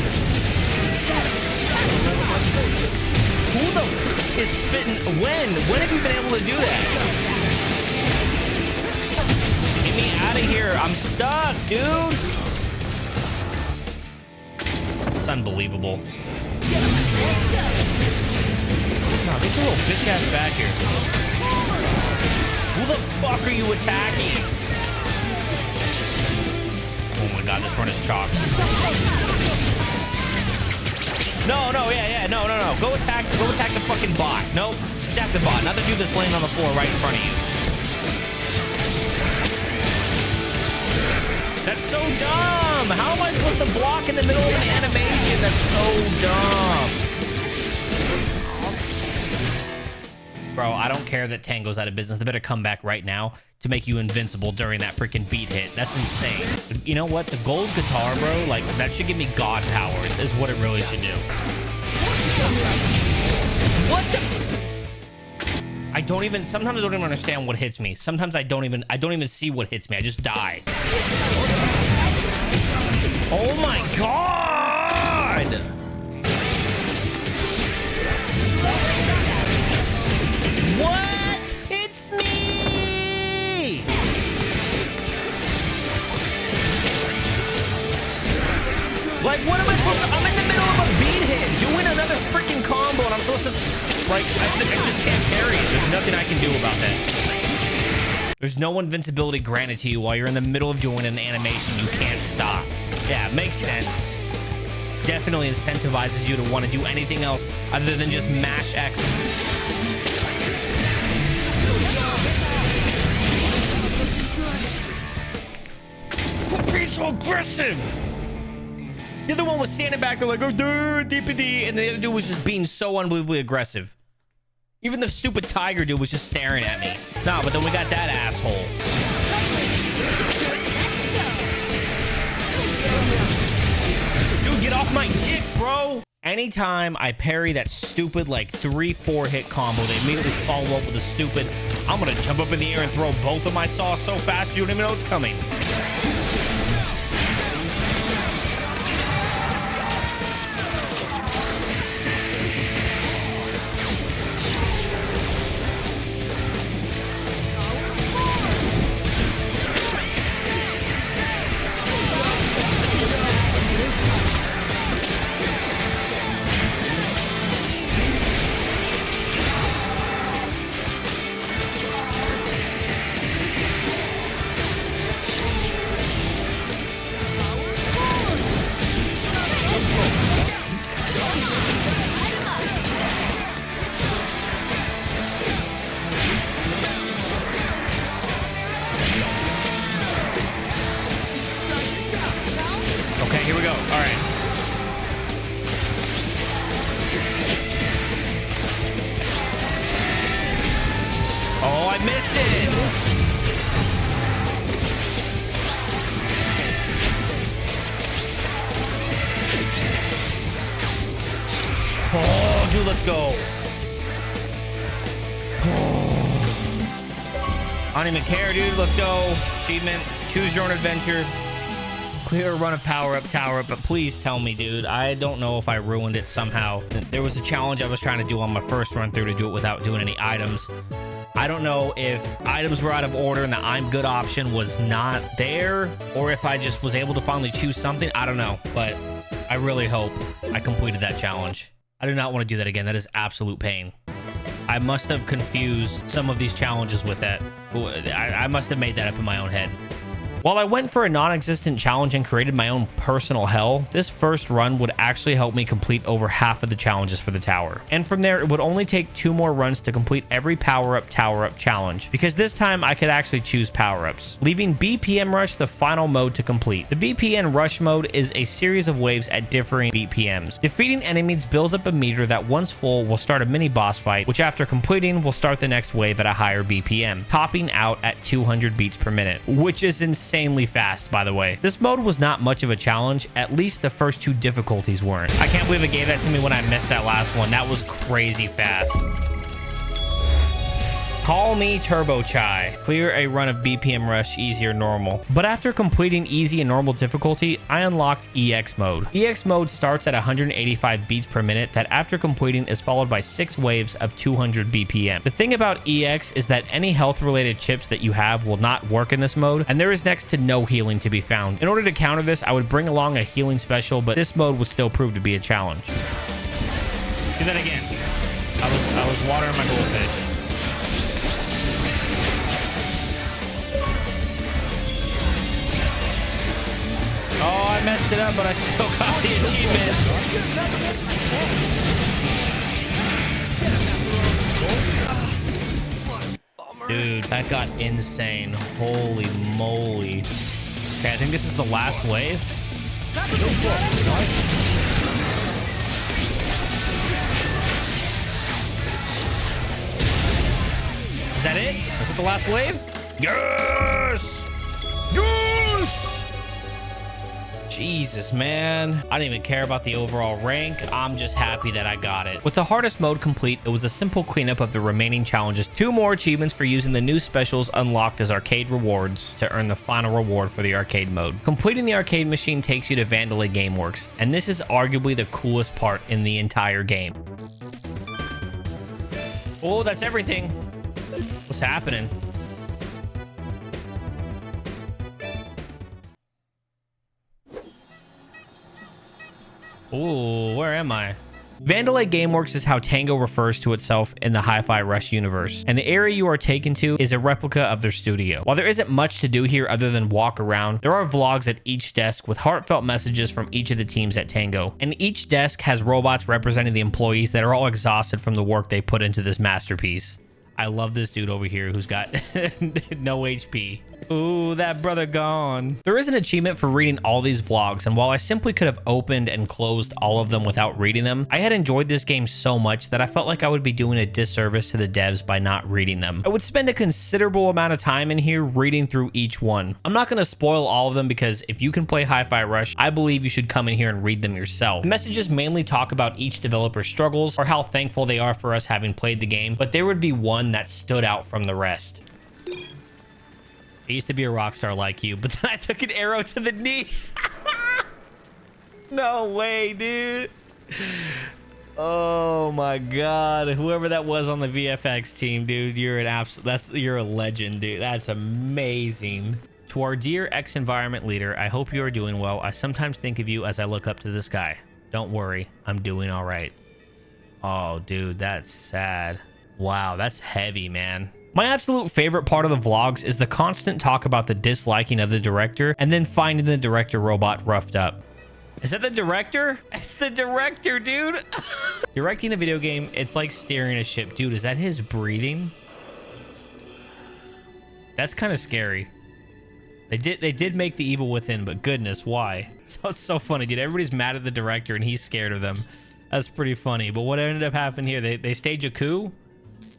Who the f is spitting? When? When have you been able to do that? Get me out of here. I'm stuck, dude. It's unbelievable. No, get your little bitch ass back here. Who the fuck are you attacking? Oh my god, this run is chalk. No, no. Go attack the fucking bot. Nope. Attack the bot, not the dude that's laying on the floor right in front of you. That's so dumb. How am I supposed to block in the middle of an animation? That's so dumb. Bro, I don't care that Tango's out of business. They better come back right now to make you invincible during that freaking beat hit. That's insane. You know what? The gold guitar, bro, like, that should give me god powers is what it really should do. What the? Sometimes I don't even understand what hits me. Sometimes I don't even see what hits me. I just die. Oh my god! What? It's me! Like, what am I supposed to... I'm in the middle of a beat hit, doing another freaking combo, and I'm supposed to... Like, I just can't carry it. There's nothing I can do about that. There's no invincibility granted to you while you're in the middle of doing an animation you can't stop. Yeah, it makes sense. Definitely incentivizes you to want to do anything else other than just mash X. Quit being so aggressive! The other one was standing back there like, oh, dude, DPD. And the other dude was just being so unbelievably aggressive. Even the stupid tiger dude was just staring at me. Nah, but then we got that asshole. Dude, get off my dick, bro. Anytime I parry that stupid, like, 3-4 hit combo, they immediately follow up with a stupid, I'm gonna jump up in the air and throw both of my saws so fast you don't even know it's coming. Okay, here we go. All right. Oh, I missed it. Oh, dude, let's go. Oh. I don't even care, dude. Let's go. Achievement. Choose your own adventure. Clear a run of power up, tower up, but please tell me, dude. I don't know if I ruined it somehow. There was a challenge I was trying to do on my first run through to do it without doing any items. I don't know if items were out of order and the I'm good option was not there, or if I just was able to finally choose something. I don't know, but I really hope I completed that challenge. I do not want to do that again. That is absolute pain. I must have confused some of these challenges with that. I must have made that up in my own head. While I went for a non-existent challenge and created my own personal hell, this first run would actually help me complete over half of the challenges for the tower. And from there, it would only take 2 more runs to complete every power-up, tower-up challenge, because this time I could actually choose power-ups, leaving BPM Rush the final mode to complete. The BPM Rush mode is a series of waves at differing BPMs. Defeating enemies builds up a meter that once full will start a mini boss fight, which after completing will start the next wave at a higher BPM, topping out at 200 beats per minute, which is insanely fast, by the way. This mode was not much of a challenge, at least the first 2 difficulties weren't. I can't believe it gave that to me when I missed that last one. That was crazy fast. Call me Turbo Chai. Clear a run of BPM Rush, easy or normal. But after completing easy and normal difficulty, I unlocked EX mode. EX mode starts at 185 beats per minute that after completing is followed by 6 waves of 200 BPM. The thing about EX is that any health related chips that you have will not work in this mode, and there is next to no healing to be found. In order to counter this, I would bring along a healing special, but this mode would still prove to be a challenge. Do that again. I was watering my goldfish. Oh, I messed it up, but I still got the achievement. Dude, that got insane. Holy moly. Okay, I think this is the last wave. Is that it? Is it the last wave? Yes! Yes! Jesus, man. I didn't even care about the overall rank. I'm just happy that I got it. With the hardest mode complete, it was a simple cleanup of the remaining challenges. 2 more achievements for using the new specials unlocked as arcade rewards to earn the final reward for the arcade mode. Completing the arcade machine takes you to Vandalay Gameworks, and this is arguably the coolest part in the entire game. Oh, that's everything. What's happening? Ooh, where am I? Vandalay Gameworks is how Tango refers to itself in the HiFi Rush universe, and the area you are taken to is a replica of their studio. While there isn't much to do here other than walk around, there are vlogs at each desk with heartfelt messages from each of the teams at Tango, and each desk has robots representing the employees that are all exhausted from the work they put into this masterpiece. I love this dude over here who's got no HP. Ooh, that brother gone. There is an achievement for reading all these vlogs, and while I simply could have opened and closed all of them without reading them, I had enjoyed this game so much that I felt like I would be doing a disservice to the devs by not reading them. I would spend a considerable amount of time in here reading through each one. I'm not going to spoil all of them because if you can play Hi-Fi Rush, I believe you should come in here and read them yourself. The messages mainly talk about each developer's struggles or how thankful they are for us having played the game, but there would be one that stood out from the rest. I used to be a rock star like you, but then I took an arrow to the knee. No way, dude. Oh my god. Whoever that was on the VFX team, dude, you're a legend, dude. That's amazing. To our dear ex-environment leader, I hope you are doing well. I sometimes think of you as I look up to the sky. Don't worry, I'm doing all right. Oh, dude, that's sad. Wow, that's heavy, man. My absolute favorite part of the vlogs is the constant talk about the disliking of the director and then finding the director robot roughed up. Is that the director? It's the director, dude. Directing a video game, it's like steering a ship. Dude, is that his breathing? That's kind of scary. They did make The Evil Within, but goodness, why? So it's so funny, dude. Everybody's mad at the director and he's scared of them. That's pretty funny. But what ended up happening here, they stage a coup.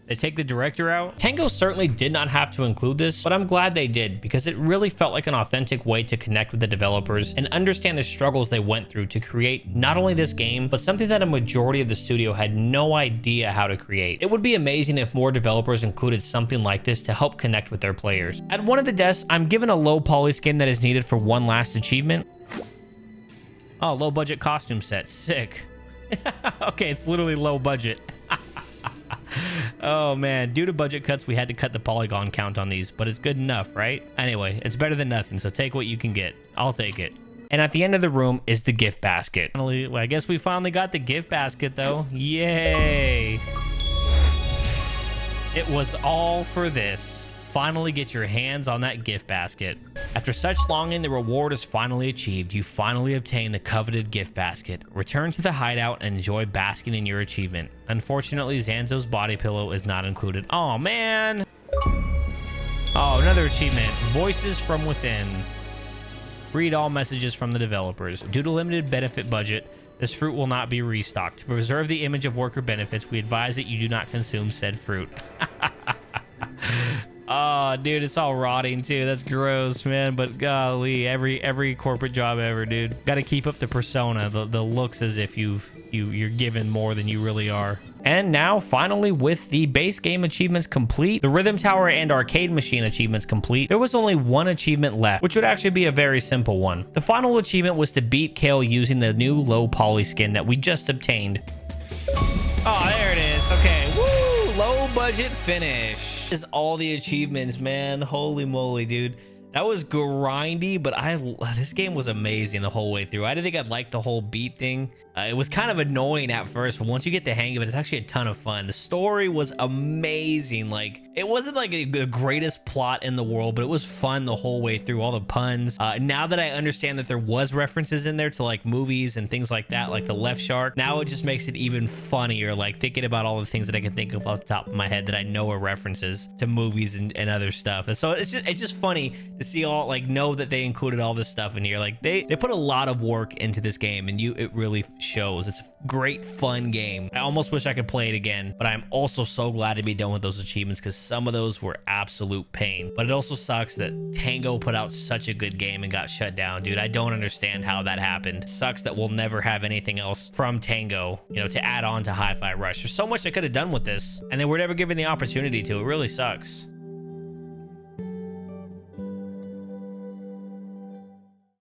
They take the director out. Tango certainly did not have to include this, but I'm glad they did because it really felt like an authentic way to connect with the developers and understand the struggles they went through to create not only this game, but something that a majority of the studio had no idea how to create. It would be amazing if more developers included something like this to help connect with their players. At one of the desks, I'm given a low poly skin that is needed for one last achievement. Oh, low budget costume set. Sick. Okay, it's literally low budget. Oh man, due to budget cuts, we had to cut the polygon count on these, but it's good enough, right? Anyway, it's better than nothing, so take what you can get. I'll take it. And at the end of the room is the gift basket. Well, I guess we finally got the gift basket though. Yay! It was all for this. Finally get your hands on that gift basket. After such longing, the reward is finally achieved. You finally obtain the coveted gift basket. Return to the hideout and enjoy basking in your achievement. Unfortunately, Zanzo's body pillow is not included. Oh man. Oh, another achievement. Voices from within. Read all messages from the developers. Due to limited benefit budget, this fruit will not be restocked. To preserve the image of worker benefits, we advise that you do not consume said fruit. Oh, dude, it's all rotting too. That's gross, man. But golly, every corporate job ever, dude. Got to keep up the persona, the looks as if you're given more than you really are. And now, finally, with the base game achievements complete, the Rhythm Tower and Arcade Machine achievements complete, there was only one achievement left, which would actually be a very simple one. The final achievement was to beat Kale using the new low poly skin that we just obtained. Oh, there it is. Okay, woo! Low budget finish. Is all the achievements, man. Holy moly, dude. That was grindy, but this game was amazing the whole way through. I didn't think I'd like the whole beat thing. It was kind of annoying at first, but once you get the hang of it, it's actually a ton of fun. The story was amazing. Like, it wasn't like the greatest plot in the world, but it was fun the whole way through. All the puns. Now that I understand that there was references in there to like movies and things like that, like the Left Shark, now it just makes it even funnier. Like thinking about all the things that I can think of off the top of my head that I know are references to movies and other stuff. And so it's just funny to see all know that they included all this stuff in here. Like they put a lot of work into this game, and it really shows. It's a great fun game. I almost wish I could play it again, but I'm also so glad to be done with those achievements because some of those were absolute pain. But it also sucks that Tango put out such a good game and got shut down, dude. I don't understand how that happened. It sucks that we'll never have anything else from Tango, to add on to Hi-Fi Rush. There's so much I could have done with this, and they were never given the opportunity to. It really sucks.